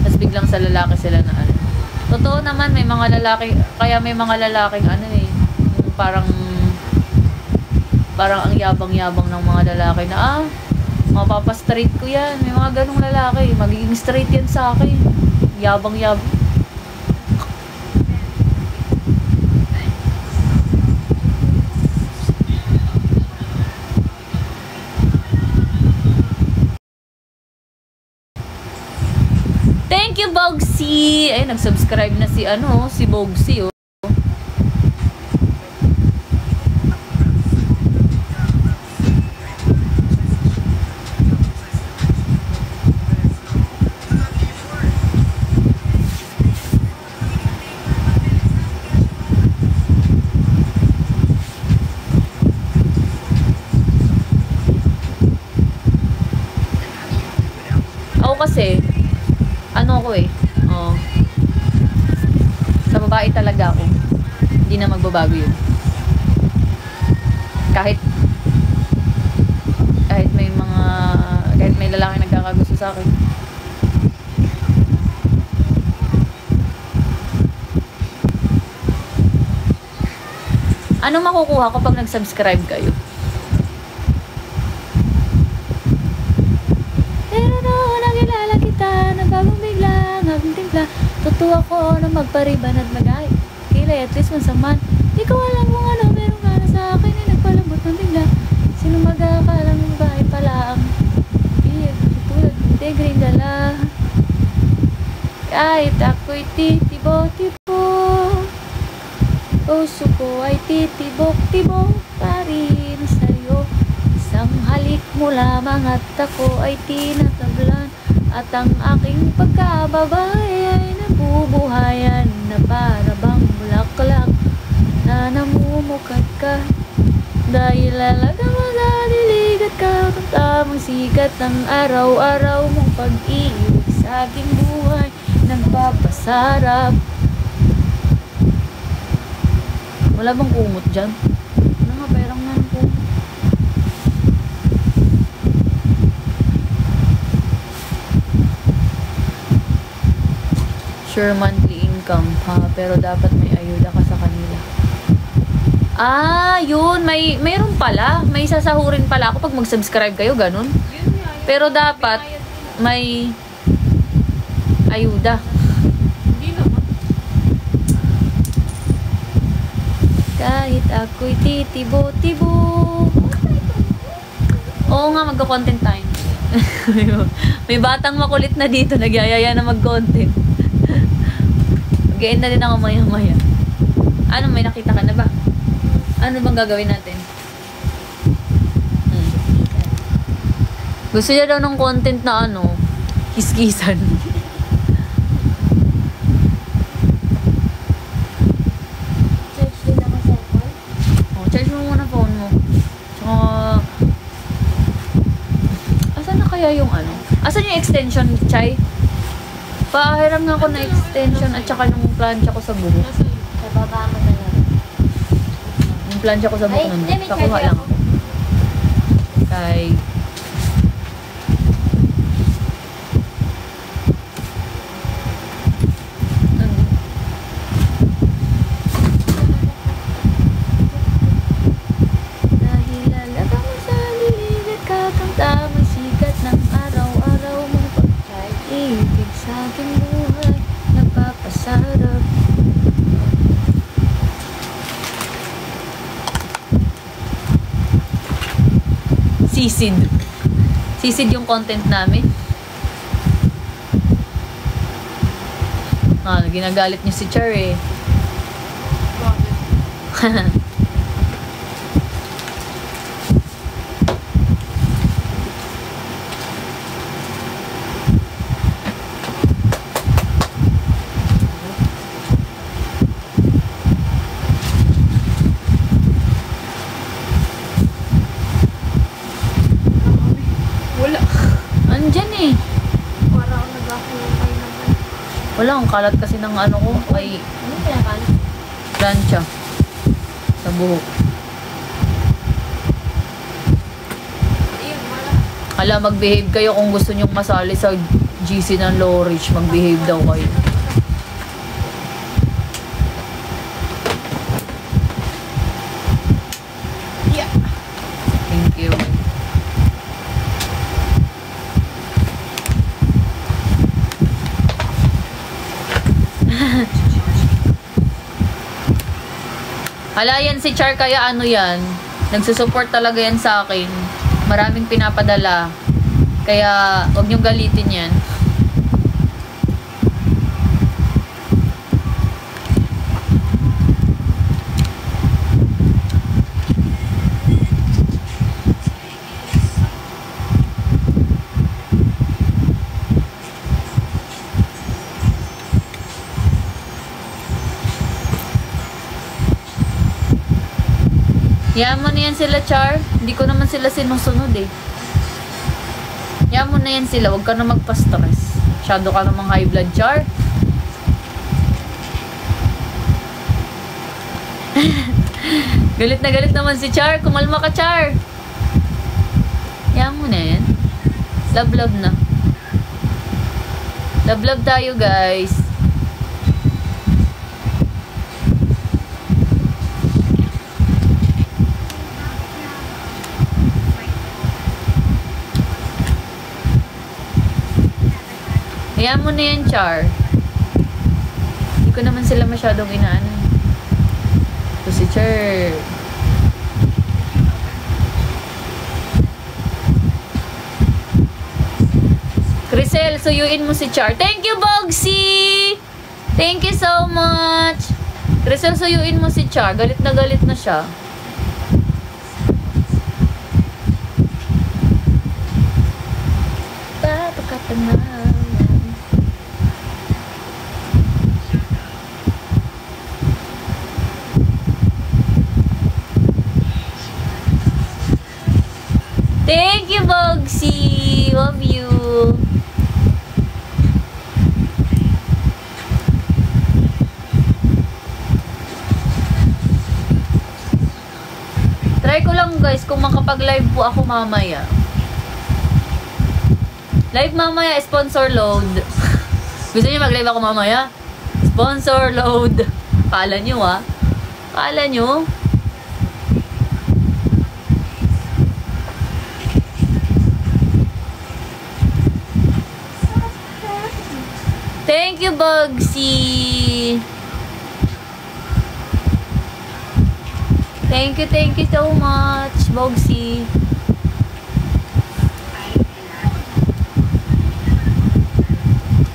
Tapos biglang sa lalaki sila na ano. Totoo naman may mga lalaki, kaya may mga lalaking ano eh, parang ang yabang-yabang ng mga lalaki na mapapa-straight ko yan. May mga ganong lalaki, magiging straight yan sa akin. Yabang-yabang. Thank you, Bogsy! Ay, nag-subscribe na si, si Bogsy, oh. Ako kasi, sa babae talaga ako. Hindi na magbabago yun. Kahit may lalaki nagkakagusto sa akin. Anong makukuha ko pag nag-subscribe kayo? Bagong bigla, ngabing timpla. Totoo ako na magpariban at mag-ay kilay at least mansaman. Di ko alam kung ano meron ka na sa akin ay nagpalambot ng bigla. Sino mag-aakalang bahay pala ang biyag tulad ng tigring dala. Kahit ako'y titibo-tibo, puso ko ay titibok-tibok pa rin sa'yo. Isang halik mo lamang at ako ay tinatablan. At ang aking pagkababay ay nabubuhayan na para bang bulaklak na namumukat ka. Dahil lalagang magadilig at kakamtamang sikat ng araw-araw mong pag-ibig sa aking buhay nagpapasarap. Wala bang kumot dyan? Ano nga, perang nga ng kumot. sure monthly income ha, pero dapat may ayuda ka sa kanila. Ah, yun. Mayroon pala. May sasahurin pala ako pag mag-subscribe kayo, ganun. Pero dapat may ayuda. Hindi naman. Kahit ako'y titibo-tibo. Oo nga, magko-content time. May batang makulit na dito, nagyayaya na mag-content. Mag-end na din ako maya-maya. Ano, may nakita ka na ba? Ano bang gagawin natin? Gusto niya daw ng content na ano, kiskisan. Charge din ako sa phone. Oh, charge mo muna phone mo. Tsaka, asan na kaya yung ano? Asan yung extension, Chay? Pahiram nga ako na extension at saka yung plancha ko sa buhok. Nasa iyo. Sa baba mo talaga. Yung plancha ko sa buhok Ay, nun. hindi, may Kakuha charger lang ako. ako. Kay... Dahil lalabang mo sa lilig at kakanta may sikat ng araw-araw mong pag-charge. Ibig sa aking buhay, napapasarap. Sisid. Sisid yung content namin. Ah, ginagalit niyo si Char eh. Bakit? Wala. Andyan eh. Para ako nag-akulay naman. Wala, ang kalat kasi ng ano ko ay Ano kinakan? plancha sa buhok. Ayun, wala. Hala, mag-behave kayo kung gusto nyong masali sa GC ng Low Ridge. Mag-behave daw kayo. Yeah. Thank you. Hala, yan si Char, kaya ano yan? Nagsusupport talaga yan sa akin. Maraming pinapadala. Kaya, huwag niyong galitin yan. Yan mo na yan sila, Char. Hindi ko naman sila sinusunod eh. Yan mo na yan sila. Huwag ka na magpa-stress. Masyado ka namang high blood, Char. Galit na galit naman si Char. Kumalma ka, Char. Yan mo na yan. Love-love na. Love-love tayo, guys. Ayan mo na yan, Char. Hindi ko naman sila masyadong inaano. Ito si Char. Crisel, suyuin mo si Char. Thank you, Bogsy! Thank you so much. Crisel, suyuin mo si Char. Galit na siya. Papakatanaw. Thank you, Bogsy. Love you. Try ko lang, guys, kung makapag-live po ako mamaya. Live mamaya, sponsor load. Gusto niyo mag-live ako mamaya? Sponsor load. Kala nyo ah. Kala nyo? Thank you, Bugsy. Thank you so much, Bugsy.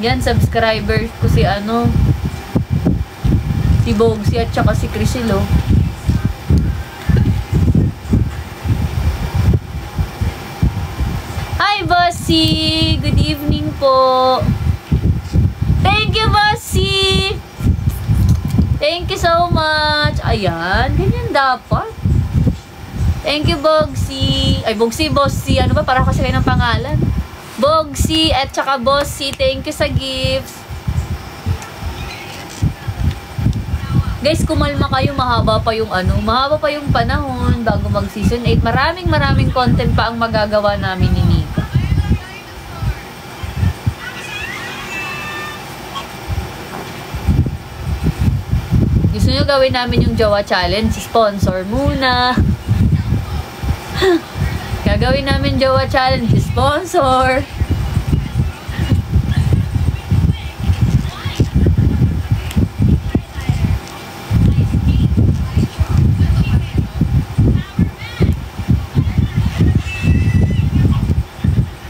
Yan, subscriber ko si ano, si Bugsy at saka si Crisilo. Hi, Bossy! Good evening po. Thank you, Bossy! Thank you so much. Ayan, ganyan dapat. Thank you, Bogsy. Ay, Bogsy, Bossy. Ano ba? Para kasi kayo ng pangalan. Bogsy at saka Bossy. Thank you sa gifts. Guys, kumalma kayo. Mahaba pa yung mahaba pa yung panahon bago mag season 8. Maraming content pa ang magagawa namin ni Nika. Gusto nyo gawin namin yung Jowa Challenge? Sponsor muna. Gagawin namin Jowa Challenge. Sponsor.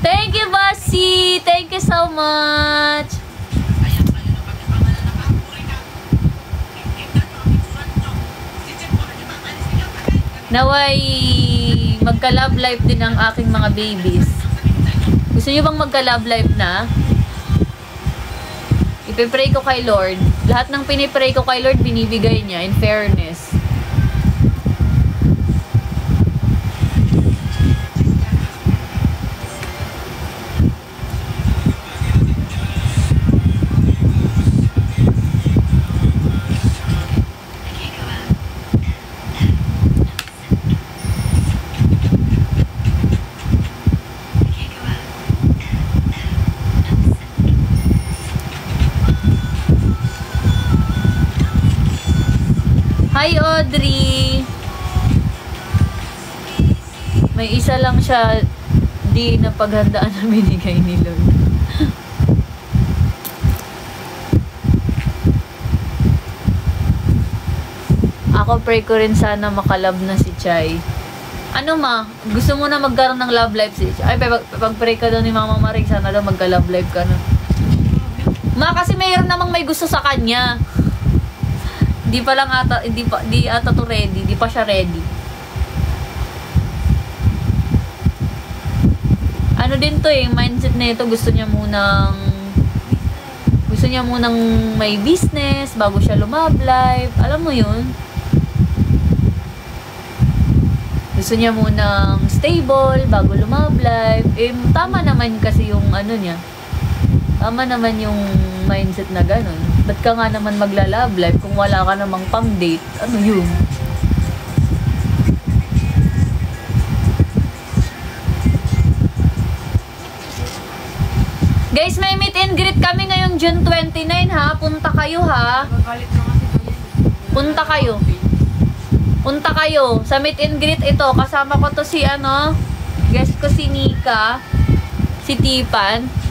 Thank you, Bossy. Thank you so much. Naway magka-love life din ang aking mga babies. Gusto niyo bang magka-love life na? Ipipray ko kay Lord. Lahat ng pinipray ko kay Lord, binibigay niya in fairness. Hi, Audrey! May isa lang siya di na paghandaan na binigay ni Lord. Ako pray ko rin sana makalab na si Chay. Ano ma? Gusto mo na magkaroon ng love life si Chay? Ay, pag-pray ka daw ni Mama Maring, sana daw magka-love life ka na. Ma, kasi mayroon namang may gusto sa kanya. Di pa lang ata, di ata to ready, di pa siya ready. Ano din to mindset na ito, gusto niya munang may business bago siya lumab life. Alam mo yun? Gusto niya munang stable bago lumab life. Tama naman kasi yung niya. Tama naman yung mindset na ganun. Ba't ka nga naman magla-love life kung wala ka namang pang-date? Ano yun? Guys, may meet and greet kami ngayong June 29 ha. Punta kayo ha. Punta kayo. Punta kayo. Sa meet and greet ito, kasama ko to si guest ko si Nika, si Tipan.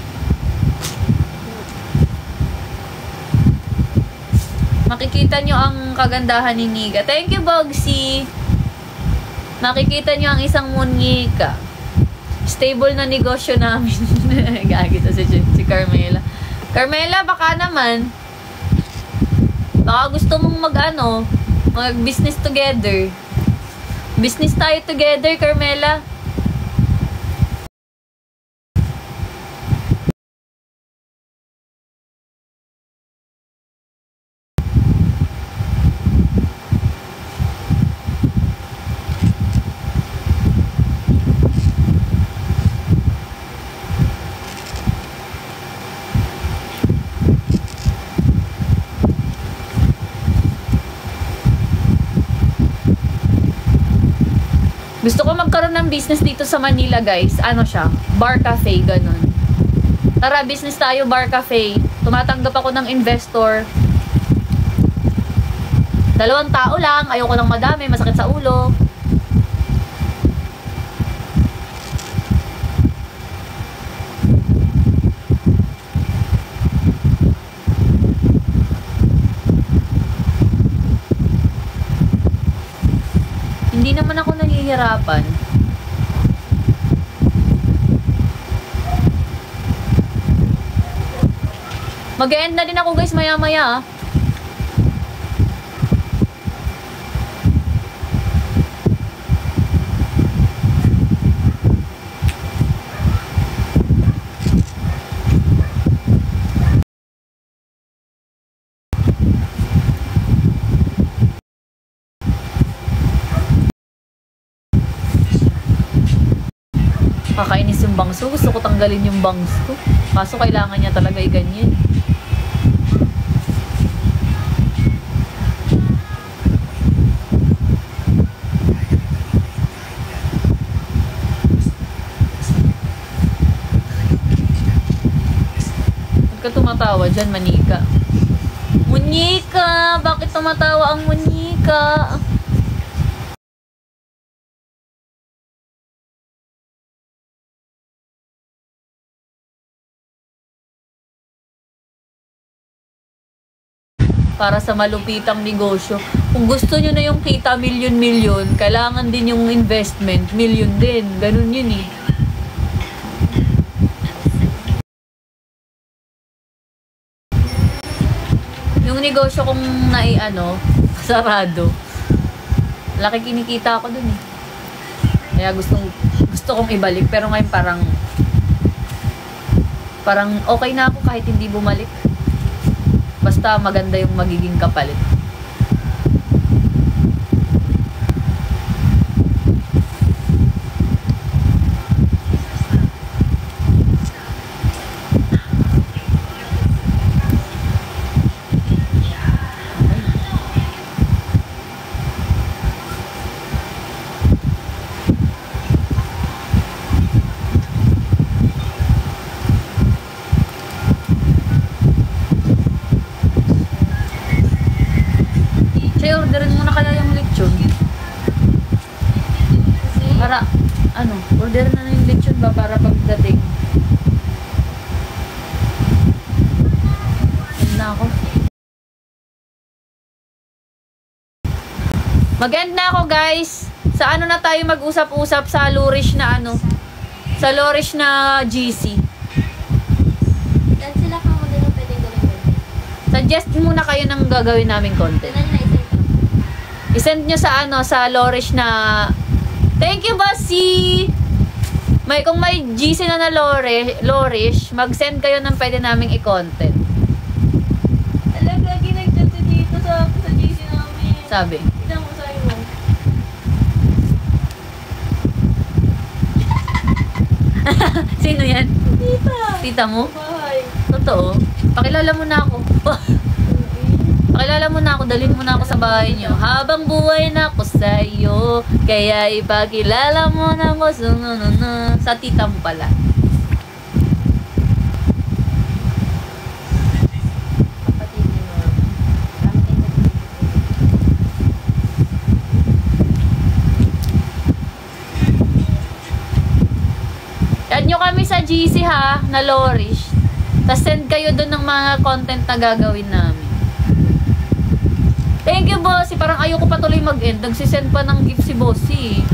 Makikita nyo ang kagandahan ni Nika. Thank you, Bogsy. Makikita nyo ang isang Monica. Stable na negosyo namin. Gagito si Carmela. Carmela, baka naman. Baka gusto mong mag-business together. Business tayo together, Carmela. Gusto ko magkaroon ng business dito sa Manila, guys. Ano siya? Bar cafe, ganun. Tara, business tayo, bar cafe. Tumatanggap ako ng investor. 2 tao lang, ayoko ng madami, masakit sa ulo. Hindi naman ako nahihirapan. Mag-e-end na din ako guys maya-maya. Kakainis yung bangso. Gusto ko tanggalin yung bangs ko. Kaso kailangan niya talaga i-ganyan. Ba't ka tumatawa dyan, manika? Munika! Bakit tumatawa ang munika? Para sa malupitang negosyo. Kung gusto nyo na yung kita milyon-milyon, kailangan din yung investment, milyon din. Ganun yun eh. Yung negosyo kong sarado. Laki kinikita ako dun eh. Kaya gusto kong ibalik. Pero ngayon parang okay na ako kahit hindi bumalik. Basta maganda yung magiging kapalit. Orderin mo na kaya yung lechon. Para, orderin na yung lechon ba para pagdating. End na ako. Mag-end na ako guys. Sa na tayo mag-usap-usap sa Lurish na sa Lurish na GC. Dan sila ka mo din ang pwedeng gawin content. Suggest muna kayo ng gagawin naming content. I-send nyo sa Lorish na thank you, Bossy! Kung may GC na Lorish, mag-send kayo ng pwede naming i-content. Talaga, ginagdito dito sa GC namin. Sabi. Tignan mo sa'yo mo. Sino yan? Tita! Tita mo? Bahay. Totoo? Pakilala mo na ako. Pakilala mo na ako, dalhin mo na ako sa bahay niyo. Habang buhay na ako sa iyo, kaya ipakilala mo na ako sa tita mo pala. Kapatid ni Mom. Add nyo kami sa GC ha, na Lorish. Tapos send kayo doon ng mga content na gagawin namin. Thank you, Bossy. Parang ayoko pa tuloy mag-end. Nagsisend pa ng gift si Bossy.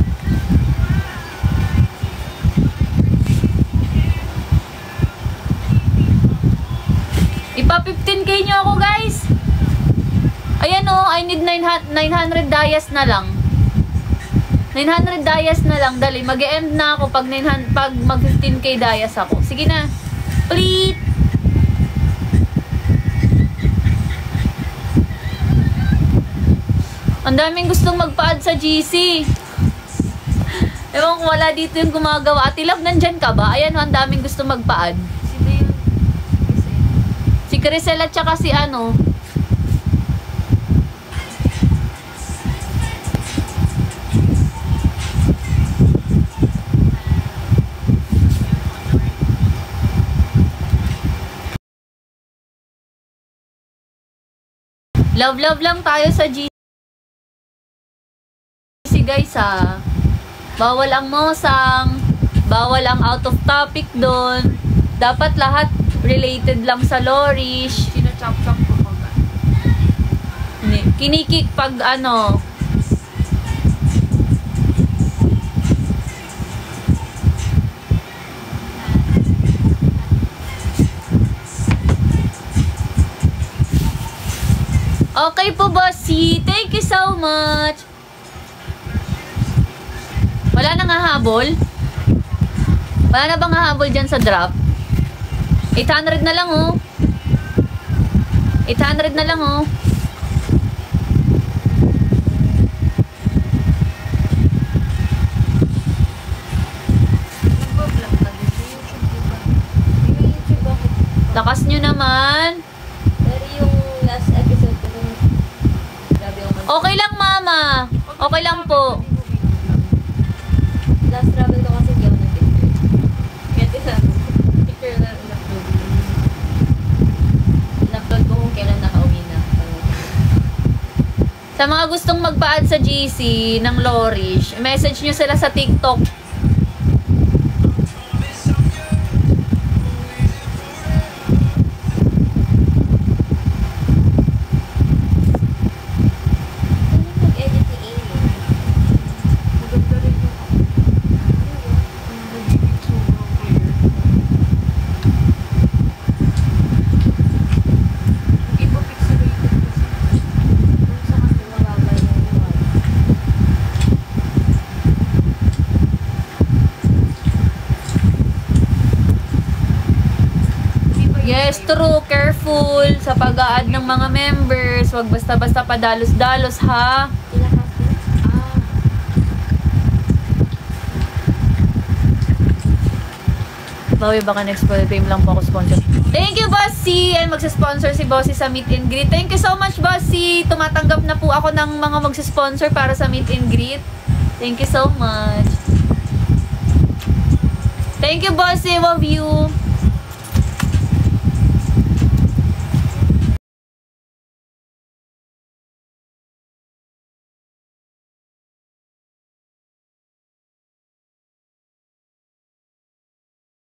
Ipa 15k nyo ako, guys. Ayan o, I need 900 dayas na lang. 900 dayas na lang. Dali, mag-e-end na ako pag mag 15k dayas ako. Sige na. Please. Ang daming gustong magpa-add sa GC. Ewan ko, wala dito yung gumagawa. Ate Love, nandyan ka ba? Ayan, ang daming gustong magpa-add. Sino yun? Si Crisel at saka si Love lang tayo sa GC. guys ha. Bawal ang mosang, bawal ang out of topic doon. Dapat lahat related lang sa Lorish. Sinachop-chop ko pag Kinikik pag ano. Okay po, bossy. Thank you so much. Wala nang hahabol? Wala na bang hahabol dyan sa drop? 800 na lang, oh. 800 na lang, oh. nagbablog ka din sa YouTube, diba? Yung YouTube bakit? Lakas nyo naman. Pero yung last episode ko dun, grabe yung Okay lang, mama. Okay lang po. last travel ko kasi hindi ako nag-picture. Kaya tinabi ko, picture na in-upload ko. In-upload ko kung kailan nakauwi na. Sa mga gustong magpa-add sa GC ng Lorish, message nyo sila sa TikTok. Ano yung mag-edit ni Amy? Maganda rin yung nagiging sobrang clear. Iba pixelated kasi. Kung sa kasi mababa yung UI. Iba yung Yes, sa'yo. true. Careful sa pag-a-add ng mga members. Huwag basta-basta padalos-dalos, ha? Pinaka-cute. Bawi, baka next time lang po ako sponsor. Thank you, Bossy! And magsa-sponsor si Bossy sa meet and greet. Thank you so much, Bossy! Tumatanggap na po ako ng mga magsa-sponsor para sa meet and greet. Thank you so much. Thank you, Bossy! Love you!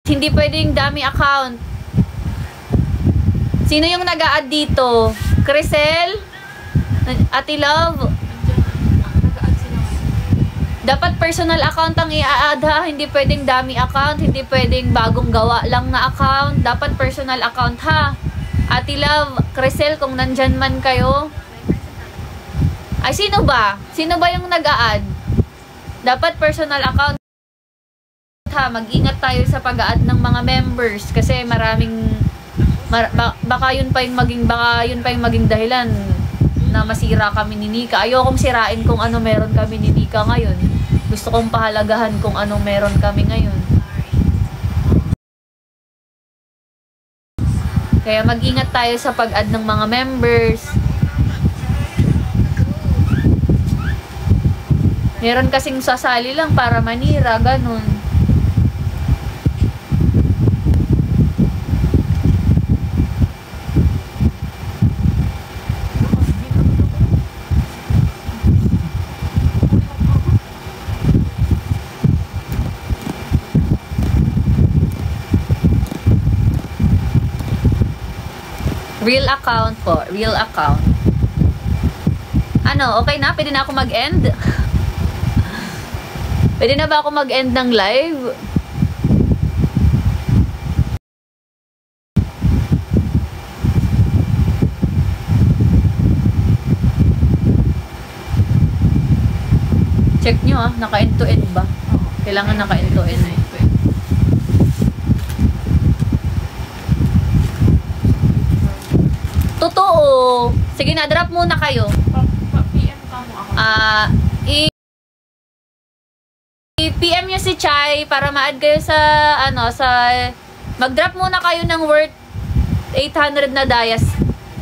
Hindi pwedeng dami account. Sino yung nag-a-add dito? Crisel? Ate Love? Nag-add sila ngayon. Dapat personal account ang i-add ha. Hindi pwedeng dami account. Hindi pwedeng bagong gawa lang na account. Dapat personal account ha. Ate Love, Crisel, kung nandyan man kayo. Ay, sino ba? Sino ba yung nag-a-add? Dapat personal account ha. Mag-ingat tayo sa pag-a-add ng mga members kasi maraming baka yun pa yung maging dahilan na masira kami ni Nika. Ayokong sirain kung ano meron kami ni Nika ngayon. Gusto kong pahalagahan kung anong meron kami ngayon. Kaya mag-ingat tayo sa pag-add ng mga members. Meron kasing sasali lang para manira, ganun. Real account po. Real account. Ano, okay na? Pwede na ako mag-end? Pwede na ba ako mag-end ng live? Check nyo naka-end to end ba? Kailangan naka-end to end. Totoo. Sige na, drop muna kayo. PM ka mo ako. I-PM nyo si Chai para ma-add kayo sa, mag-drop muna kayo ng worth 800 na dayas.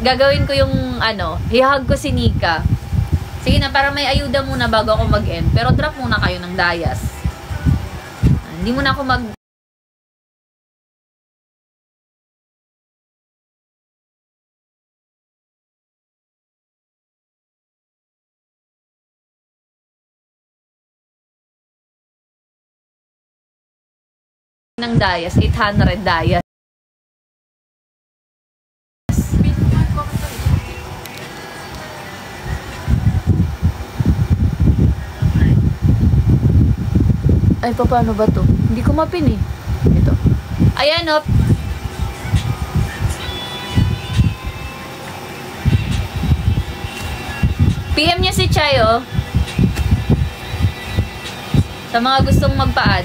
Gagawin ko yung, hihag ko si Nika. Sige na, para may ayuda muna bago ako mag-end. Pero drop muna kayo ng dayas. Hindi muna ako mag ng Dayas, 800 Dayas. Ay, paano ba to? Hindi ko mapin eh. Ito. Ayan, oh. PM niya si Chay, oh. Sa mga gustong magpa-add.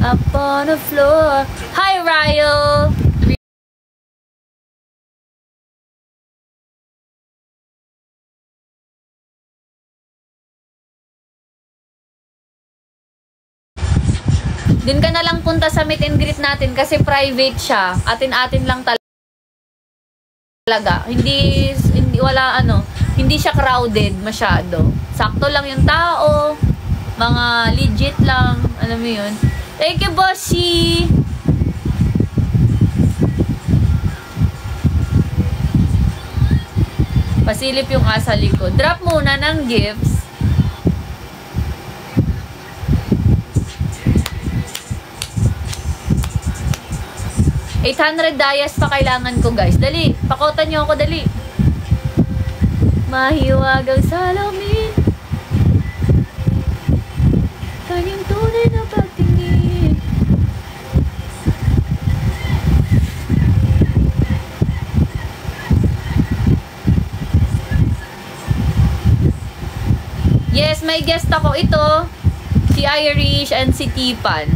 Up on the floor. Hi, Ryo! Dun ka na lang punta sa meet and greet natin kasi private siya. Atin-atin lang talaga. Hindi wala hindi siya crowded masyado. Sakto lang yung tao. Mga legit lang. Alam mo yun? Thank you, Bossy! Pasilip yung asa likod. Drop muna ng gifts. $800 Dayas pa kailangan ko, guys. Dali, pakotan nyo ako, dali. Mahiwagang salamin. Kanyang tunay na pagtingin. Yes, may guest ako. Ito, si Irish and si Tipan.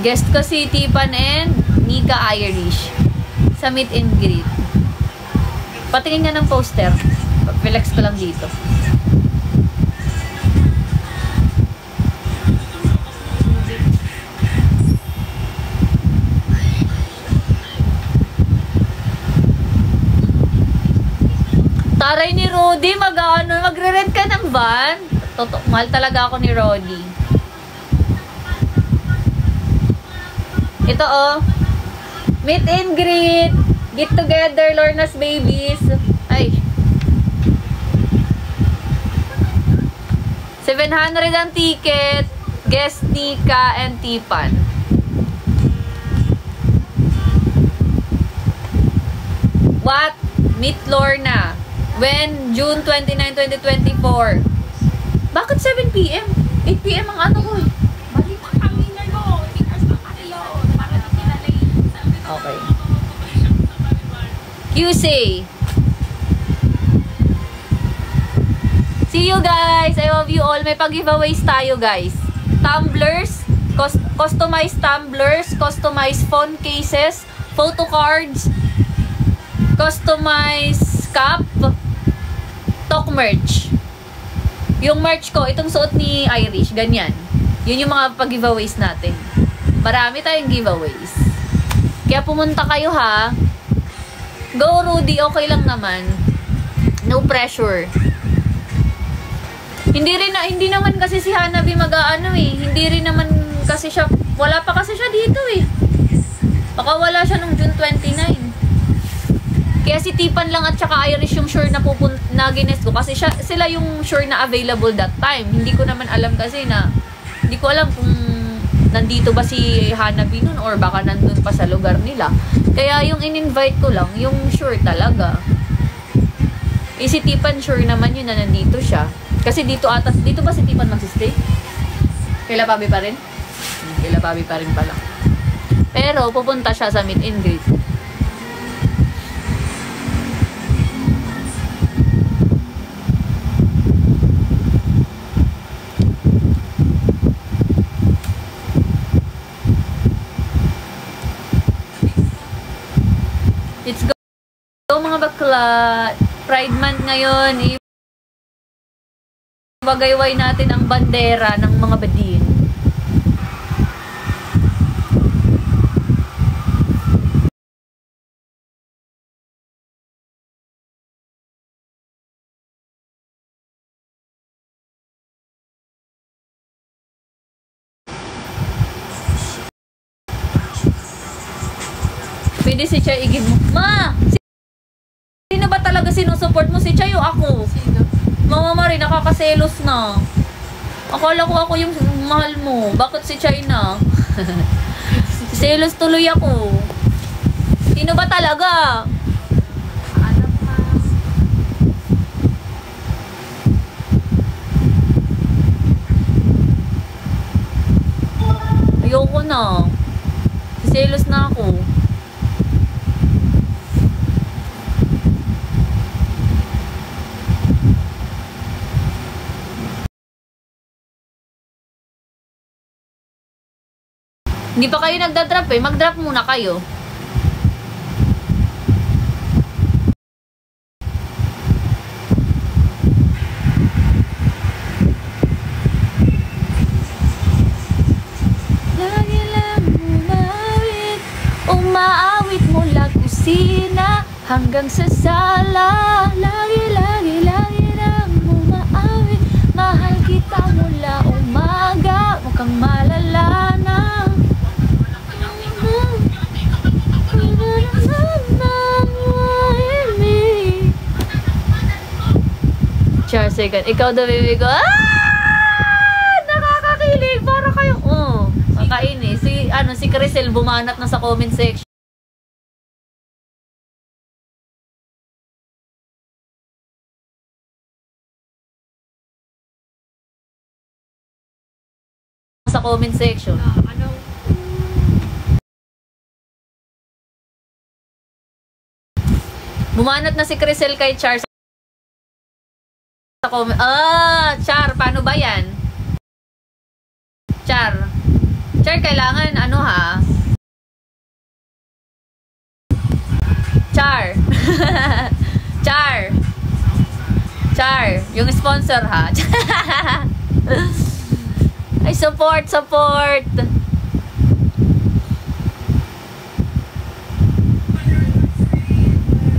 Guest ko si Tipan and Nika Irish sa meet and greet. Patingin nga ng poster. Relax ko lang dito. Taray ni Rodi, magre-rent ka ng van? Mahal talaga ako ni Rodi. Ito, oh. Meet and greet. Get together, Lorna's babies. Ay. 700 ang ticket. Guest Nika and Tipan. What? Meet Lorna. When? June 29, 2024. Bakit 7 p.m.? 8 p.m. ang ano ko eh. Okay. QC. See you guys. I love you all. May pag-giveaways tayo, guys. Tumblers, customized tumblers, customized phone cases, photo cards, customized cup, talk merch. Yung merch ko, itong suot ni Irish, ganyan. Yun yung mga pag-giveaways natin. Marami tayong giveaways. Kaya pumunta kayo, ha. Go, Rudy. Okay lang naman. No pressure. Hindi naman kasi si Hanabi mag-aano eh. Hindi rin naman kasi siya, wala pa kasi siya dito eh. Baka wala siya nung June 29. Kaya si Tipan lang at saka Irish yung sure na ginest ko. Kasi sila yung sure na available that time. Hindi ko naman alam kasi na, hindi ko alam kung nandito ba si Hanabi nun or baka nandun pa sa lugar nila. Kaya yung in-invite ko lang, yung sure talaga. Eh si Tipan sure naman yun na nandito siya. Kasi dito ba si Tipan magsistay? Kila Pabi pa rin? Kila Pabi pa rin pala. Pero pupunta siya sa meet and greet. Let's go mga bakla. Pride month ngayon. Ibagayway natin ang bandera ng mga badin. Pwede si Chay i-give mo. Ma! Sino ba talaga sinusupport mo? Si Chay o ako? Sino? Mama Marie, nakakaselos na. Akala ko ako yung mahal mo. Bakit si Chay na? Selos tuloy ako. Sino ba talaga? Alam ka. Ayoko na. Selos na ako. Hindi pa kayo nagda-drop eh. Mag-drop muna kayo. Lagi lang umawit. Umaawit mula kusina hanggang sa sala. Lagi lang umaawit. Mahal kita mula umaga. Mukhang malala na. Char second. Ikaw daw, baby ko. Nakakakilig. Para kayo. Makainis. Si Crisel bumanat na sa comment section. Sa comment section. Anong Bumanat na si Crisel kay Char sa comment. Char, paano ba yan? Char, kailangan ano ha? Char. Char, yung sponsor ha. Ay, support.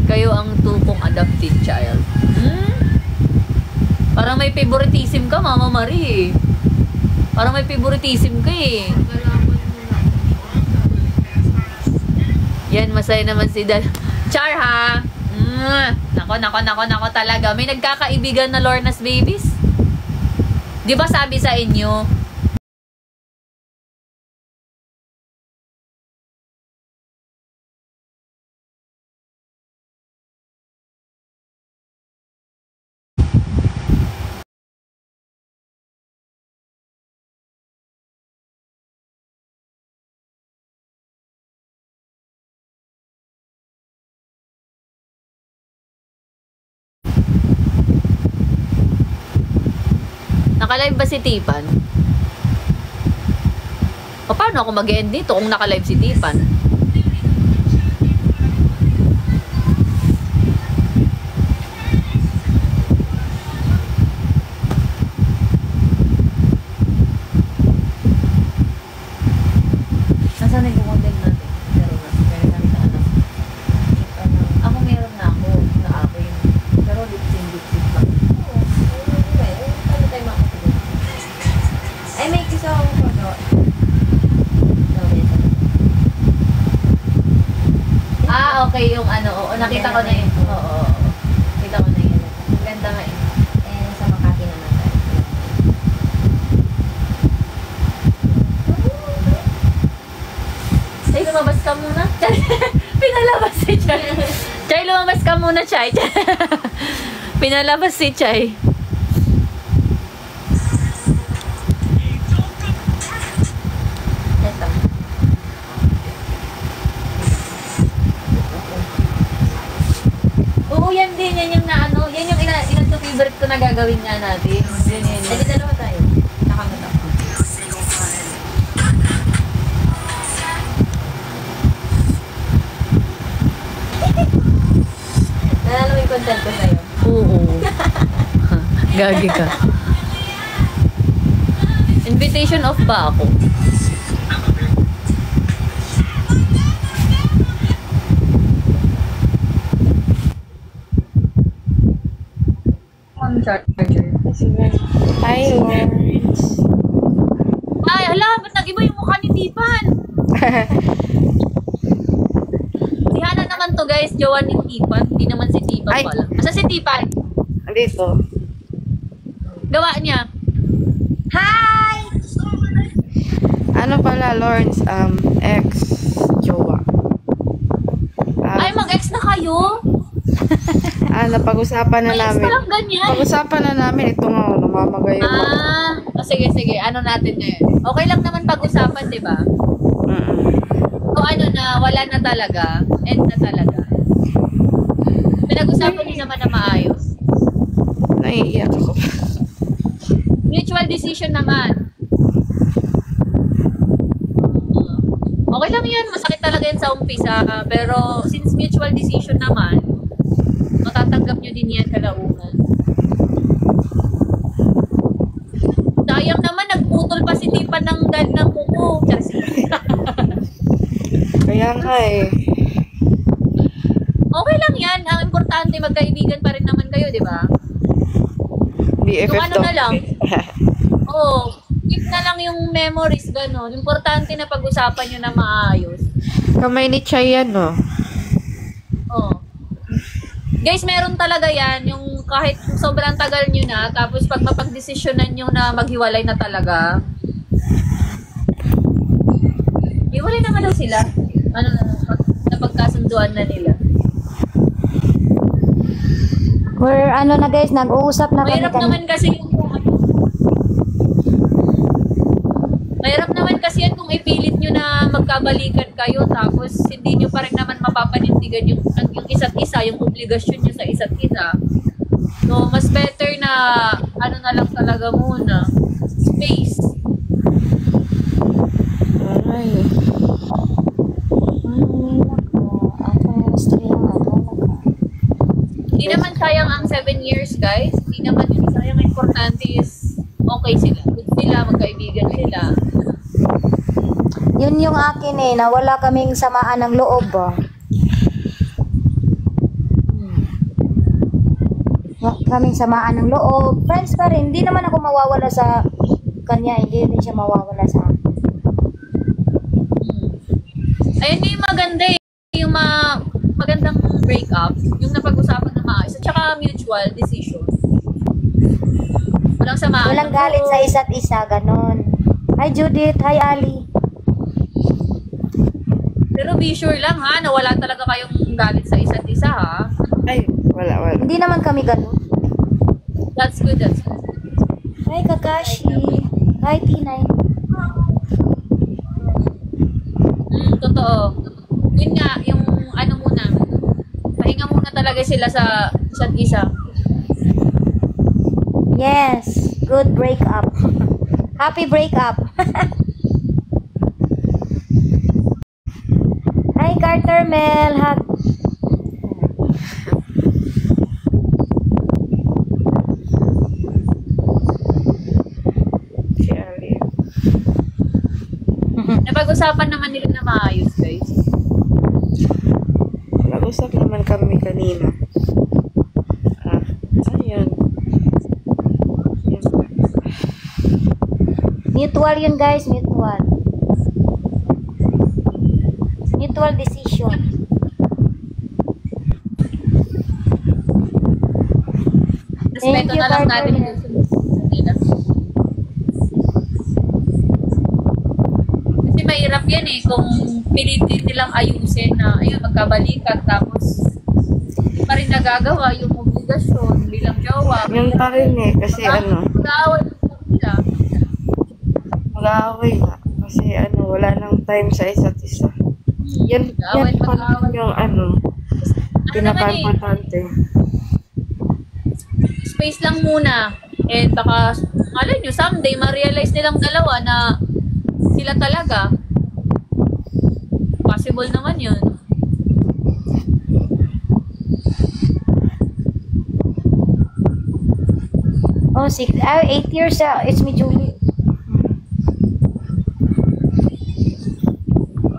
Kayo ang tukong adopted child. Parang may favoritism ka, Mama Marie. Parang may favoritism ka eh. galawan mo na. Yan, masaya naman si Dal. Char ha? Nako talaga. May nagkakaibigan na Lorna's Babies? Di ba sabi sa inyo, naka-live ba si Tipan? O paano ako mag-end dito kung naka-live si Tipan? Nasaan yung content natin? Meron na alam. Ako meron na ako. Na ako yung pero lip-sync lang. Ay, may isa akong photo. Okay, yung ano, oo, nakita ko na yun. Oo. Nakita ko na yun. Ganda nga eh. Sa Makati naman tayo. Chay, lumabas ka muna. Pinalabas si Chay. Chay, lumabas ka muna, Chay. Pinalabas si Chay. Ito. yan yung na ano, yan yung ilan to favorite ko na gagawin nga natin. Yan. Ay, di dalawa tayo. Nakamata ko. Nalala mo yung content ko sa'yo. Oo. Gagi ka. Invitation off ba ako? On charger. Hi, Lawrence. Ay, hala, ba't nag-iba yung mukha ni Tipan? Si Hana naman to guys, jowa ni Tipan. Hindi naman si Tipan Ay. pala. Asa si Tipan? Dito. Gawa niya. Hi! Ano pala, Lawrence? Ex-jowa. Ay, mag-ex na kayo? Napag-usapan na May ex namin. pa lang ganyan. Pag-usapan na namin. Ito nga, namamagay ako. Sige. Ano natin ngayon? Okay lang naman pag-usapan, di ba? O ano na, wala na talaga. End na talaga. Pinag-usapan niyo naman na maayos. Naiiyak ako. Mutual decision naman. Okay lang yan. Masakit talaga yan sa umpisa. Pero since mutual decision naman, matatanggap nyo din yan kalaunan. Sayang naman, nagputol pa si Tipan ng kuko. Kaya nga eh. Okay lang yan. Ang importante, magkaibigan pa rin naman kayo, di ba? BFF Yung ano daw. na lang. Oo. Keep na lang yung memories, gano'n. Importante na pag-usapan nyo na maayos. Kamay ni Chay yan, no? Oo. Guys, meron talaga yan. Yung kahit sobrang tagal nyo na, tapos pag mapag-desisyonan nyo na maghiwalay na talaga, hiwalay naman daw sila. Ano na, napagkasunduan na nila. We're, ano na guys, nag-uusap na kami. Mahirap naman kasi yung mahirap naman kasi yan kung ipilit nyo na magkabalikan kayo tapos hindi nyo pa rin naman mapapanindigan yung isa't isa, yung obligasyon nyo sa isa't isa. So, mas better na ano na lang talaga muna. Space. Ay. Hindi naman sayang ang 7 years, guys. Hindi naman yun sayang. Ang importante is okay sila. Good sila, magkaibigan sila. Yun yung akin eh, na wala kaming samaan ng loob. Kaming samaan ng loob. Friends pa rin, hindi naman ako mawawala sa kanya, hindi din siya mawawala sa akin. Ayun yung maganda eh. Yung magandang breakup, yung napag-usapan na maayos, at saka mutual decision. Walang samaan. Walang galit sa isa't isa, ganon. Hi Judith, hi Ali. Pero be sure lang ha, na wala talaga kayong galit sa isa't isa ha. Ay, wala. Hindi naman kami ganon. That's good, that's good. Hi Kakashi, hi Tinay. Totoo. Yun nga, yung ano muna, pahinga muna talaga sila sa isa't isa. Yes, good breakup. Happy breakup. Hi Carter Mel, hug. Si Ali. Napag-usapan naman nila na maayos, guys. Nag-usap naman kami kanina. Ayun. Mutual yun guys, mutual. Mutual decision. Thank Respeto you, na lang Carter. natin yung decision nila. Kasi mahirap yan eh, kung pilitin nilang ayusin na, ayun, magkabalikan, tapos hindi pa rin nagagawa yung obligasyon bilang jowa. Yun pa rin eh, kasi Mag-aaway sila. mag-aaway nga. Kasi wala nang time sa isa't isa. Yan pa rin yung naman eh, pinaka-importante. space lang muna. And baka, alam nyo, someday, ma-realize nilang dalawa na sila talaga. Possible naman yun. Oh, 8 years. It's me, Julie.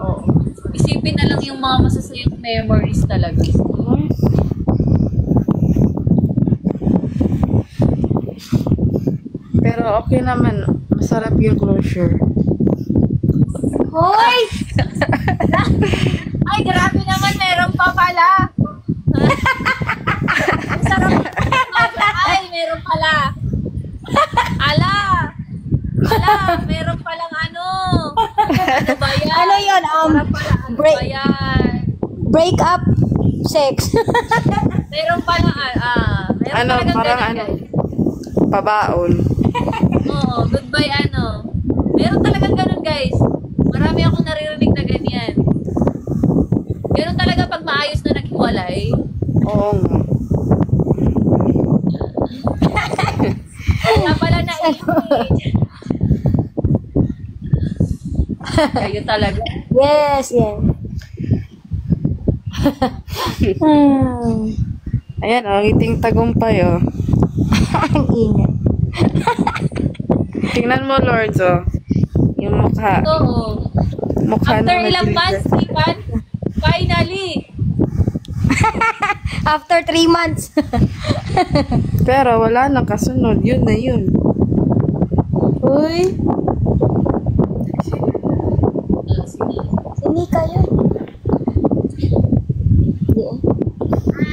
Oo. Isipin na lang yung mga masasayang memories talaga. Pero okay naman. Masarap yung closure. Hoy! Ay, grabe naman, meron pa pala. Sarap. Ay, meron pala. Ala, meron palang ano. Ano ba yan? Ano yun? Meron pala, ano break- ba yan? Break up sex. Meron palang, meron Ano, talagang parang ganun, ano? guys. Pabaon. Oo, goodbye ano. Meron talagang ganun, guys. Marami akong naririnig na ganyan. Meron talaga pag maayos na naghiwalay. Oo nga. Wala pala na Kayo talaga. Yes, yes. Ayan, oh, ngiting tagumpay, oh. Ang ingay. Tingnan mo, Lords, oh. Yung mukha. Oo. Mukha After na ilang months, Ipan, finally. After 3 months. Pero wala nang kasunod. Yun na yun. Uy. Si Nika yun.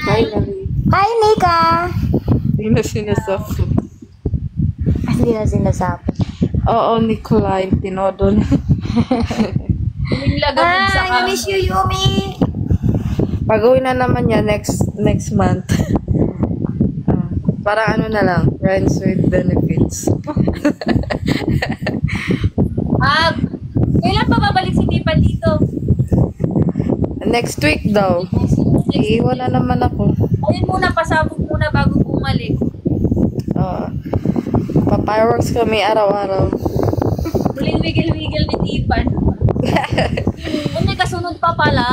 Finally. Hi, Nika! Hindi na sinasabi. Hindi na sinasabi. Oo, Nicola, yung tinodo na. Huling lagamig sa I miss you, Yumi! Pag-uwi na naman niya next month. Parang ano na lang, friends with benefits. Kailan pa babalik si Tipan dito? Next week daw. Iiwan na naman ako. Ayun muna, pasabog muna bago bumalik. Pa-fireworks kami araw-araw. Huling wigil-wigil ni Tipan. May kasunod pa pala.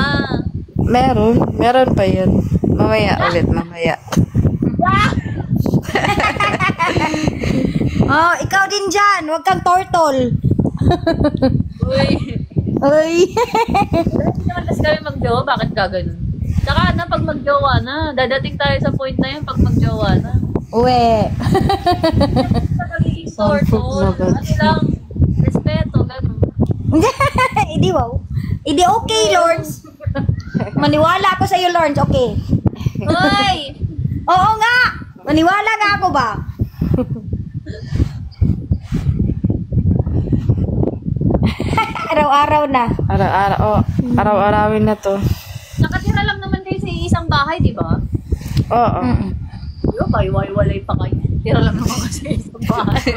Meron pa yun. Mamaya ulit, mamaya. Oh, ikaw din dyan. Huwag kang turtle. Uy. Uy. Hindi naman kasi kami mag-jowa, bakit gaganon? Tsaka na pag mag-jowa na, dadating tayo sa point na yun pag mag-jowa na. Uwe. Sa pagiging turtle, ano lang, respeto, gano'n. Hindi wow. Hindi okay, Lords. Maniwala ako sa iyo, Lords. Okay. Hoy! Oo nga. Maniwala nga ako ba? Araw-araw na. Araw-arawin na to. Nakatira lang naman kayo sa isang bahay, di ba? Oo. Di ba, baiwalay pa kayo. Tira lang naman kasi sa isang bahay.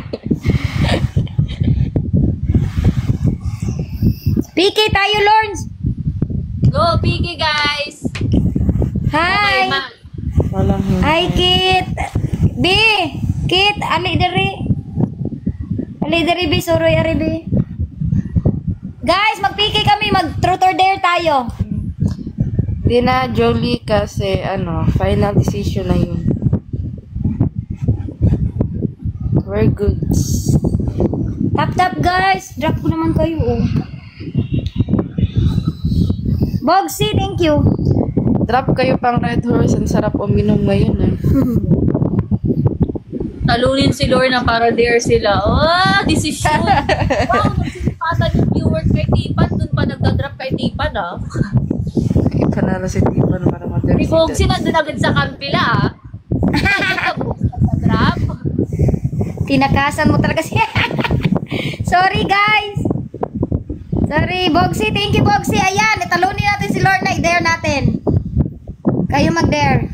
PK tayo, Lords. Go, Piggy, guys! Okay, Hi. Walang Hi, Kit. B. Kit, ali diri. Ali diri, B. Suroy, ari, B. Guys, mag-PK kami. Mag-truth or dare tayo. Di na, Jolie, kasi final decision na yun. We're good. Tap, guys. Drop ko naman kayo, oh. Bogsy, thank you. Drop kayo pang Red Horse. Ang sarap uminom ngayon, eh. Talunin si Lorna para dare sila. Oh, decision! Wow, nagsisipatan yung viewers kay Tipan. Doon pa nagda-drop kay Tipan, ah. Panalo si Tipan para Si Bogsy nandun agad sa kampila, ah. Drop. Tinakasan mo talaga siya. Sorry, guys. Sorry, Bogsy. Thank you, Bogsy. Ayan, italunin natin si Lorna. I-dare natin. Kayo mag-dare.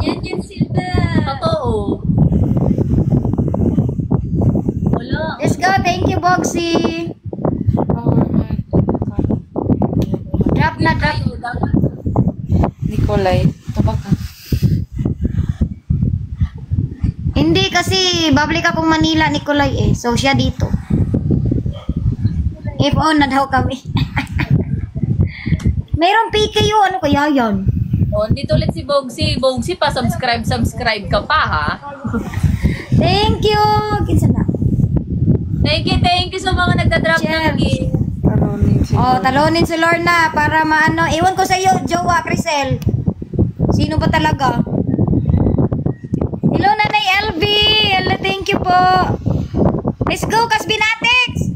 Yan sila. Totoo. Wala. Let's go. Thank you, Bogsy. Drop na, drop. Nicolay, tabak ka. kasi babalik akong Manila, Nicolay eh. So, siya dito. If on na daw kami. Mayroong PKU, ano kaya yan? Oh, dito ulit si Bogsy. Bogsy pa, subscribe ka pa, ha? Thank you! Kinsa na? Thank you sa mga nagda-drop ng Cheers. gift. Oh, talonin si Lorna para maano. Iwan ko sa iyo, Jowa, Crisel. Sino ba talaga? Hello, Nanay LV. Hello, thank you po. Let's go, Kasbinatics.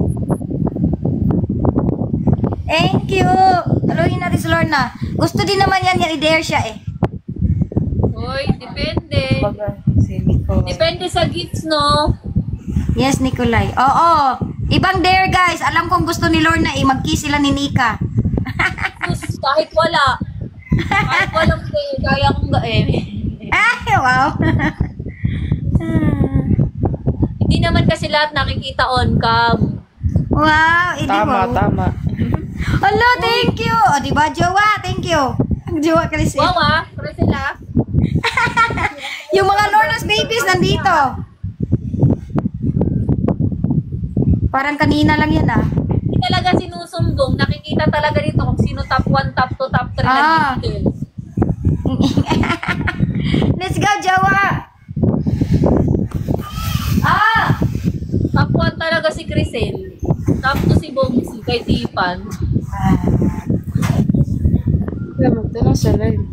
Thank you. Talonin natin si Lorna. Gusto din naman yan i-dare siya eh. Hoy, depende. Depende sa gifts, no? Yes, Nicolay. Oo. Ibang dare, guys. Alam kong gusto ni Lorna eh. Mag-kiss sila ni Nika. Sus, kahit wala. Kahit walang kaya kong Ay, wow. Hindi naman kasi lahat nakikita on cam. Wow. Tama. Hello, thank you. O, diba, Jowa? Thank you. Jowa, Crisel. Wow, ah. Pero sila. Yung mga Lorna's babies nandito. Parang kanina lang yan ah. Hindi talaga sinusumbong. Nakikita talaga dito kung sino top 1, top 2, top 3 ng details. Let's go, Jowa! Top 1 talaga si Crisel. Top 2 si Bogsy, kay Tipan. Magtanong sa live.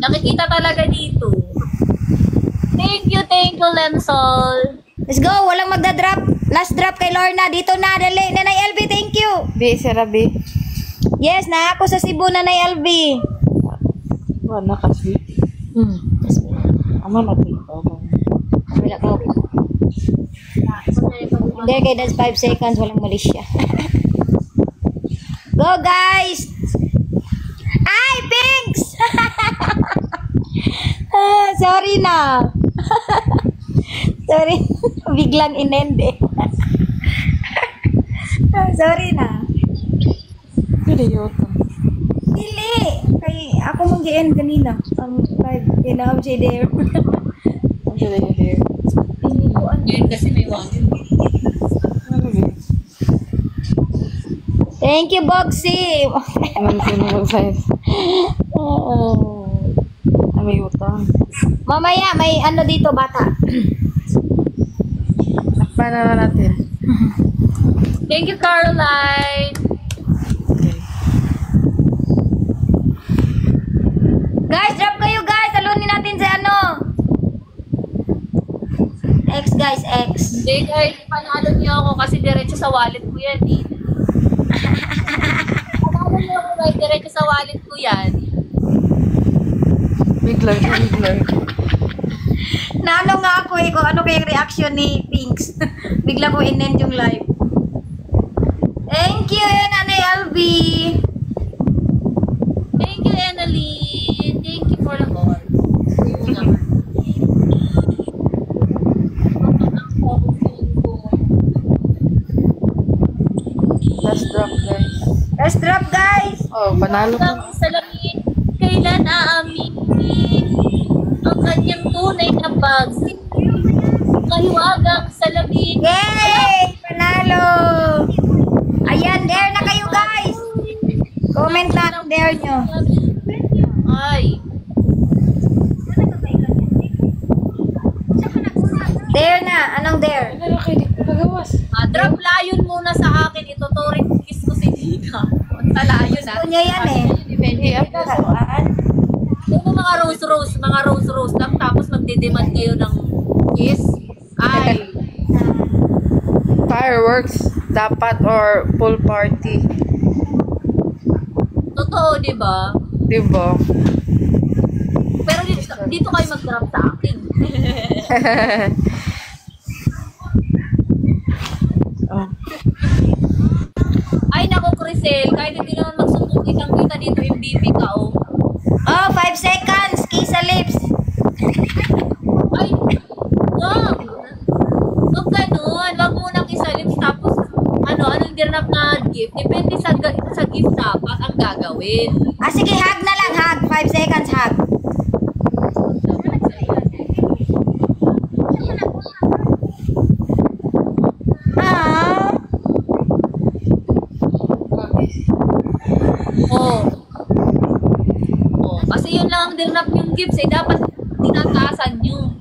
Nakikita talaga dito. Thank you, Lensol. Let's go, walang magda-drop. Last drop kay Lorna. Dito na, dali. Nanay LB, thank you. Bi, si Rabi. Yes, na ako sa Cebu, Nanay LB. Wala kasi. Ama natin ito. Wala ka ako. Hindi, kaya that's 5 seconds. Walang mali siya. Go, guys! Ay, Pinks! Sorry na. Sorry. Biglang inende. Sorry na. Pwede yun. Dili. Kay ako mong GN kanina. Ang live. Kailangan siya there. Ang pwede yun there. Ngayon kasi may one. Thank you, Bogsy. Anong sinubog sa'yo? May utang. Mamaya, may ano dito, bata. Takpan na natin. Thank you, Caroline. Guys, drop kayo, guys. Talunin natin sa ano. X, guys, X. Hindi, kahit panalo niyo ako kasi diretso sa wallet ko yan eh. Panalo niyo ako kahit diretso sa wallet ko yan. Biglang. Naano nga ako eh, kung ano kayong reaction ni Pinks. Bigla ko in-end yung live. Thank you, Nanay Albi. Thank you, Annalyn. Thank you for the call. Last drop, guys. Let's drop, guys. Oh, panalo ka. Ang salamin, kailan aamin ang kanyang tunay na pagsin. Kahiwagang salamin. Yay! Panalo! Ayan, dare na kayo, guys. Comment na ang dare nyo. Ay. Dare na. Anong dare? Ano kayo di ko kagawas? Drop layon muna sa akin. Ituturing kiss ko si Gina. Punta layon Gusto nyo yan eh. Depende. Yung mga rose lang tapos magdidemand kayo ng kiss. Ay. Fireworks dapat or pool party. Totoo, di ba? Diba? Pero dito kayo mag-drop sa akin. Oh. Ay, naku, Crisel. Kahit hindi naman magsumbong isang kita dito, MVP ka, oh. Oh, 5 seconds. Kiss sa lips. Ay, wag. Wag ganun. Wag munang isalips tapos, anong dirnap na gift. Depende sa gift dapat ang gagawin. Sige, hug na lang. Hug. 5 seconds, hug. tinrap yung gifts eh, dapat tinataasan nyo.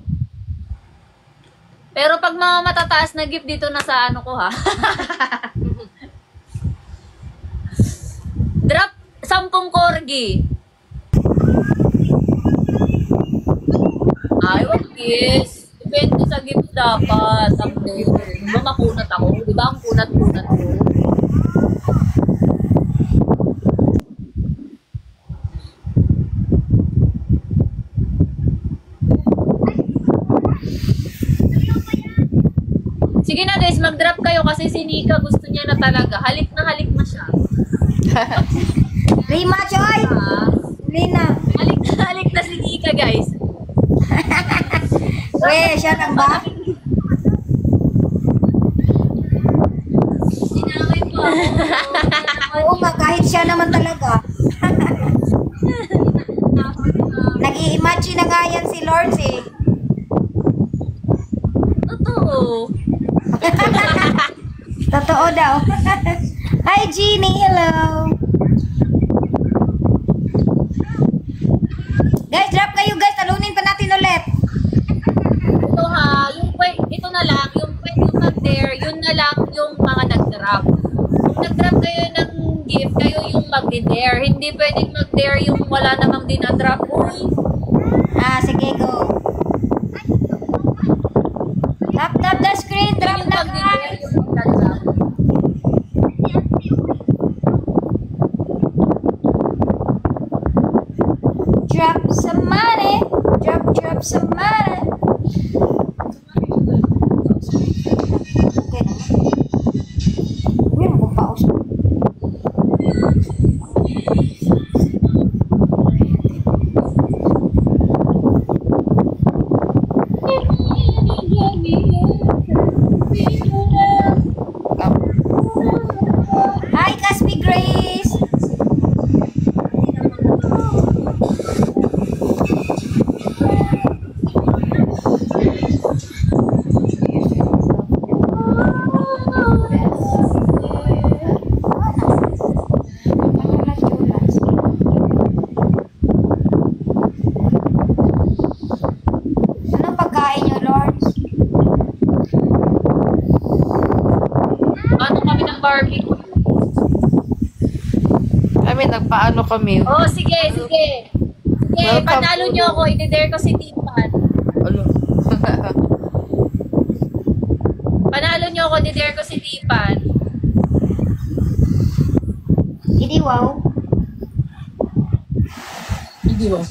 Pero pag mga matataas na gift dito na sa ano ko ha. Drop 10 corgi. Ay, wag yes. Depende sa gift dapat. Di ba makunat ako? Di ba ang kunat-kunat ko? Sige na guys, mag-drop kayo kasi si Nika gusto niya na talaga. Halik na siya. Rima, Choy! Lina. Halik na si Nika guys. Weh, siya lang ba? Sinaway po ako. Oo nga, kahit siya naman talaga. Nag-i-imagine na nga yan si Lawrence eh. Totoo. Totoo daw. Hi, Jeannie. Hello. Guys, drop kayo guys. Talunin pa natin ulit. Ito ha, ito na lang, yung mag-dare, yun na lang yung mga nag-drop. Kung nag-drop kayo ng gift, kayo yung mag-dare. Hindi pwedeng mag-dare yung wala namang dinadrop. Uy, Sige, go. Tap the screen. Drop yung na mag-dare guys. yung nag-drop. Drop some money. Drop some money. Okay naman. Meron kong paus. Hi, Caspi Grace. Anong pagkain niyo, Lawrence? Ano kami ng barbecue? Kami, nagpaano kami. Oh, sige. Sige, Welcome panalo to nyo the- ako. I-dare ko si Tipan. Ano? Panalo nyo ako, i-dare ko si Tipan. Hindi, wow. Hindi ba?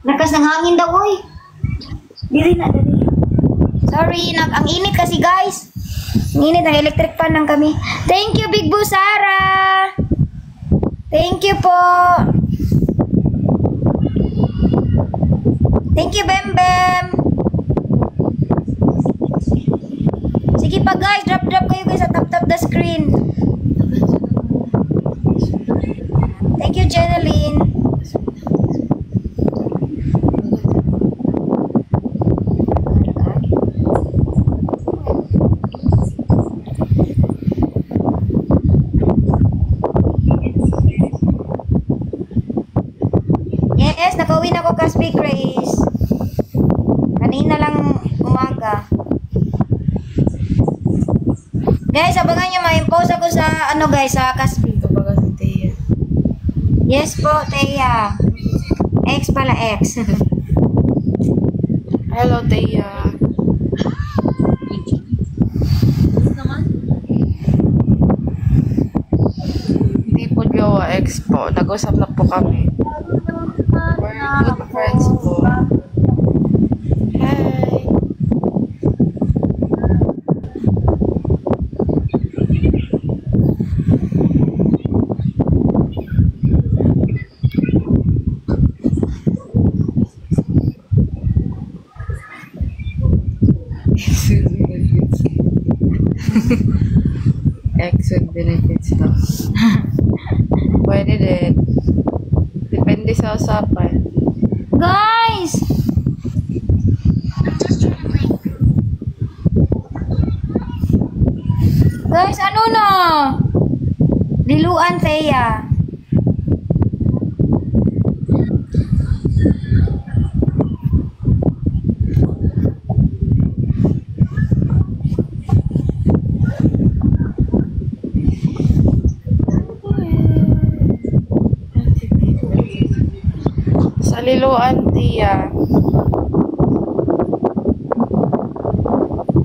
Lakas ng hangin daw, oy. Dili na, dali. Sorry, ang init kasi, guys. Ang init, ng electric fan lang kami. Thank you, Big Boo Sara. Thank you po. Thank you, Bem Bem. Sige pa, guys. Drop kayo, guys. At tap the screen. Thank you, Jeneline. Yes, nakauwi na ako, Caspi Grace. Kanina lang umaga. Guys, abangan nyo, ma-impose ako sa, guys, sa Caspi. Kumbaga si Thea. Yes po, Thea. X pala, X. Hello, Thea. Naman? Hindi po jowa, ex po. Nag-usap na po kami. We're good friends po. Hi. Ex with benefits lang. Pwede din. Depende sa usapan. Guys! Saliluan, Thea. Saliluan, Tia.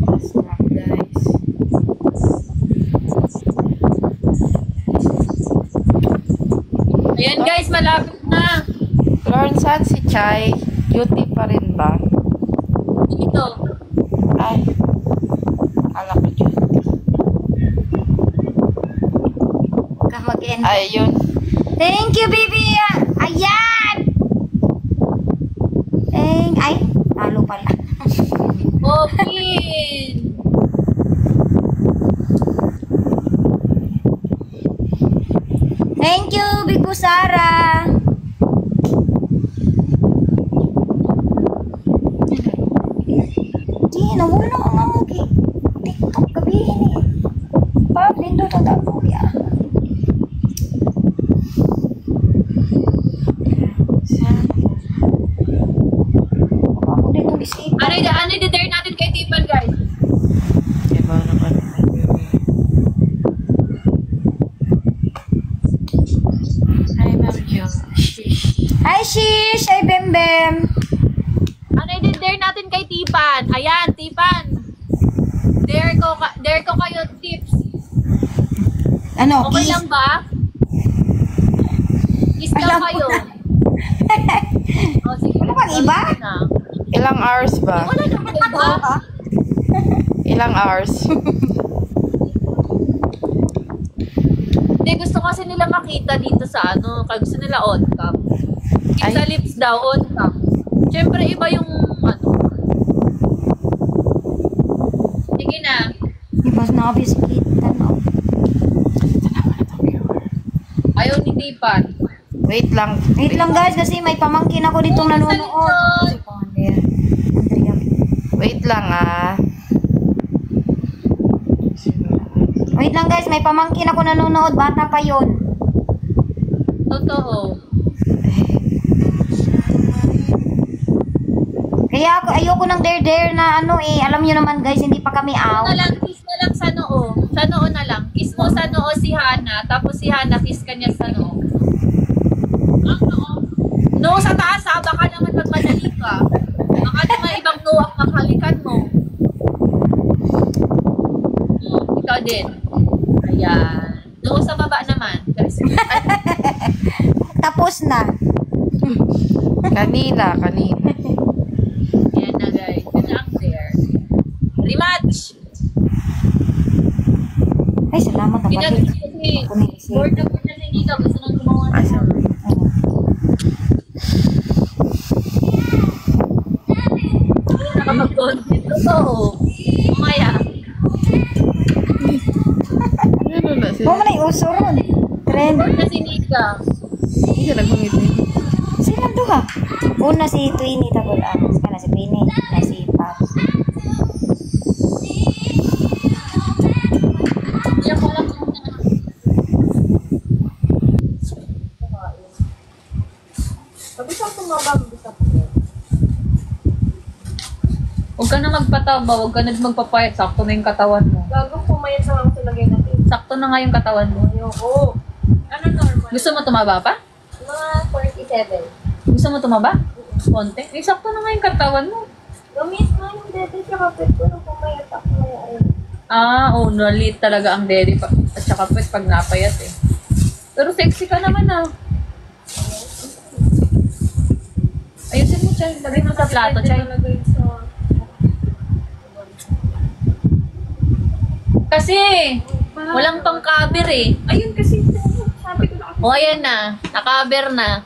Yes, lang, guys. Ayan guys, malapit na. Lord, saan si Chai? Duty pa rin ba? Dito. Ay. Alam ko duty. Kamag-end. Ayun. Thank you, baby. Ayan! Ay, talo pala. Open! Thank you, Big Busara. Di, nawala ang mga TikTok gabi ini. Pa, lindo to dapo ya. Ako dito bisita. Ano i-dare natin kay Tipan guys? Diba naman? Ay, ma'am yung shish. Hi, Shish! Hi, Bem Bem! Ano i-dare natin kay Tipan? Ayan, Tipan. Dare ko kayo tips. Ano, Okay kiss? lang ba? Kiss daw Alam ko kayo. na. O, sige. Ano bang iba? Na. Ilang hours ba? Wala naman iba. Ilang hours? Hindi, gusto kasi nila makita dito sa ano. Kaya gusto nila on cam. Kiss sa lips daw, on cam. Siyempre, iba yung ano. Sige na. Ibas na biscuit. Ano? Ayaw ni Tipan. Wait lang. Wait lang guys, kasi may pamangkin ako ditong nanonood. Wait lang ah. Wait lang guys, may pamangkin ako nanonood. Bata pa yon. Totoo. Kaya ako, ayoko ng dare na ano eh. Alam nyo naman guys, hindi pa kami out. Kiss na lang sa noo. Sa noo na lang. Kiss mo sa noo si Hana, tapos si Hana kiss ka niya sa noo. Ang noo? Noo sa taas ha, baka naman magmadali ka. Baka naman ibang noo ang makalikan mo. Ikaw din. Ayan. Noo sa baba naman. Tapos na. Kanina. Ayan na guys. Yun na ang there. Rematch! Ay, salamat ang Ginag balik. si board na si Nika. Gusto nang gumawa na. Asa? Nakapag-content. Totoo. Mamaya. Ano na siya? Huwag mo na iuso ron. Trend. Board na si Nika. Hindi siya nagmangiti. Sila duha. Una si Twinnie Tagulang. Kana si Twinnie. Na si Pops. Hindi ako alam kung huwag ka na magpataba, huwag ka na magpapayat. Sakto na yung katawan mo. Gago pumayat sa mga silagay natin. Sakto na nga yung katawan mo. Ayoko. Ano normal? Gusto mo tumaba pa? Mga 47. Gusto mo tumaba? Konti? Eh, sakto na nga yung katawan mo. Gamis nga yung dede sa kapit ko nung pumayat ako ngayon. Ah, oh, nalit talaga ang daddy pa. At saka pwes pag napayat eh. Pero sexy ka naman ah. Ayusin mo, Chay. Lagay mo sa plato, Chay. Kasi, walang pang-cover eh. Ayun kasi, sabi ko na O, ayan na. Nakaber na.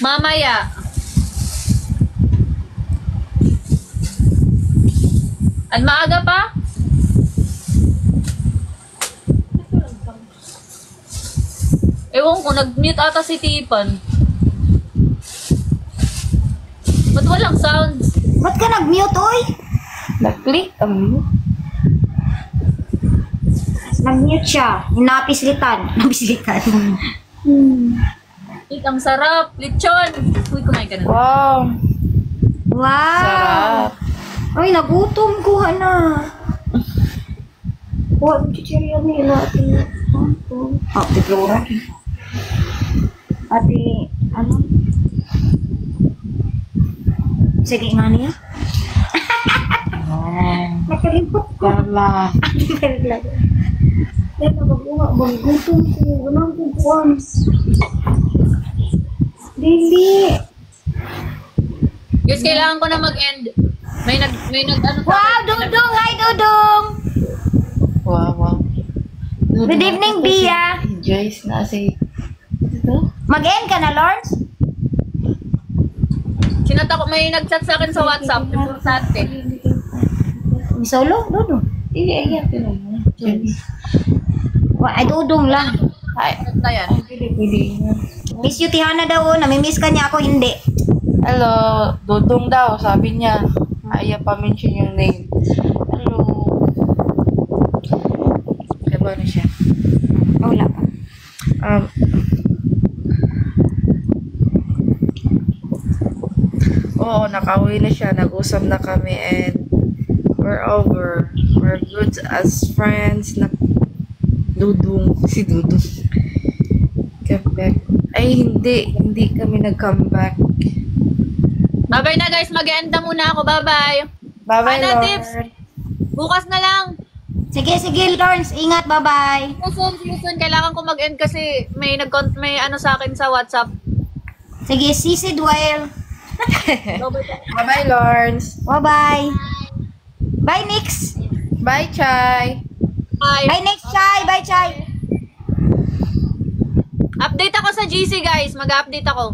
Mamaya. At maaga pa? Ewan ko, nag-mute ata si Tipan. Ba't walang sounds? Ba't ka nag-mute, oy? Na-click ang Nag-mute siya. Napislitan. Napislitan. Ang sarap. Lechon. Uy, kumain ka na. wow. Wow! Sarap. Ay, nagutom ko na. Kuha mo chichirya nila. Ate Flora. Ate, ano? Sige nga niya. Nakalimot ko. Carla. Ay, nagabuha. Magutom ko. Walang kukuhan. Dili. Guys, kailangan ko na mag-end. May nag ano Wow, Dudong! Hi, Dudong! Wow. Good evening, Bia. Joyce na si... Ito? Mag-end ka na, Lawrence? Sinata ko, may nag-chat sa akin sa WhatsApp. Importante. May solo? Dudong. Ayan, tinanong. Joyce. Ay, Dudong lang. Hi. Na yan. Pwede. Miss you, Tihana daw. Namimiss ka niya ako, hindi. Hello, Dudong daw, sabi niya. Ayaw pa mention yung name. Hello. Kaya ba na siya? Wala pa. Oo, nakauwi na siya. Nag-usap na kami and we're over. We're good as friends. Dudong. Si Dudong. Come back. Ay, hindi kami nag-come back. Bye-bye na guys. Mag-end na muna ako. Bye-bye. Bye-bye, Ano, Lord. tips? Bukas na lang. Sige, Lawrence. Ingat, bye-bye. See you soon. Kailangan ko mag-end kasi may ano sa akin sa WhatsApp. Sige, Sisi Dwell. Bye-bye, Lawrence. Bye-bye. Bye, Nix. Bye, Chai. Bye. Bye, Nix, Chai. Bye, Chai. Update ako sa GC guys. Mag-update ako.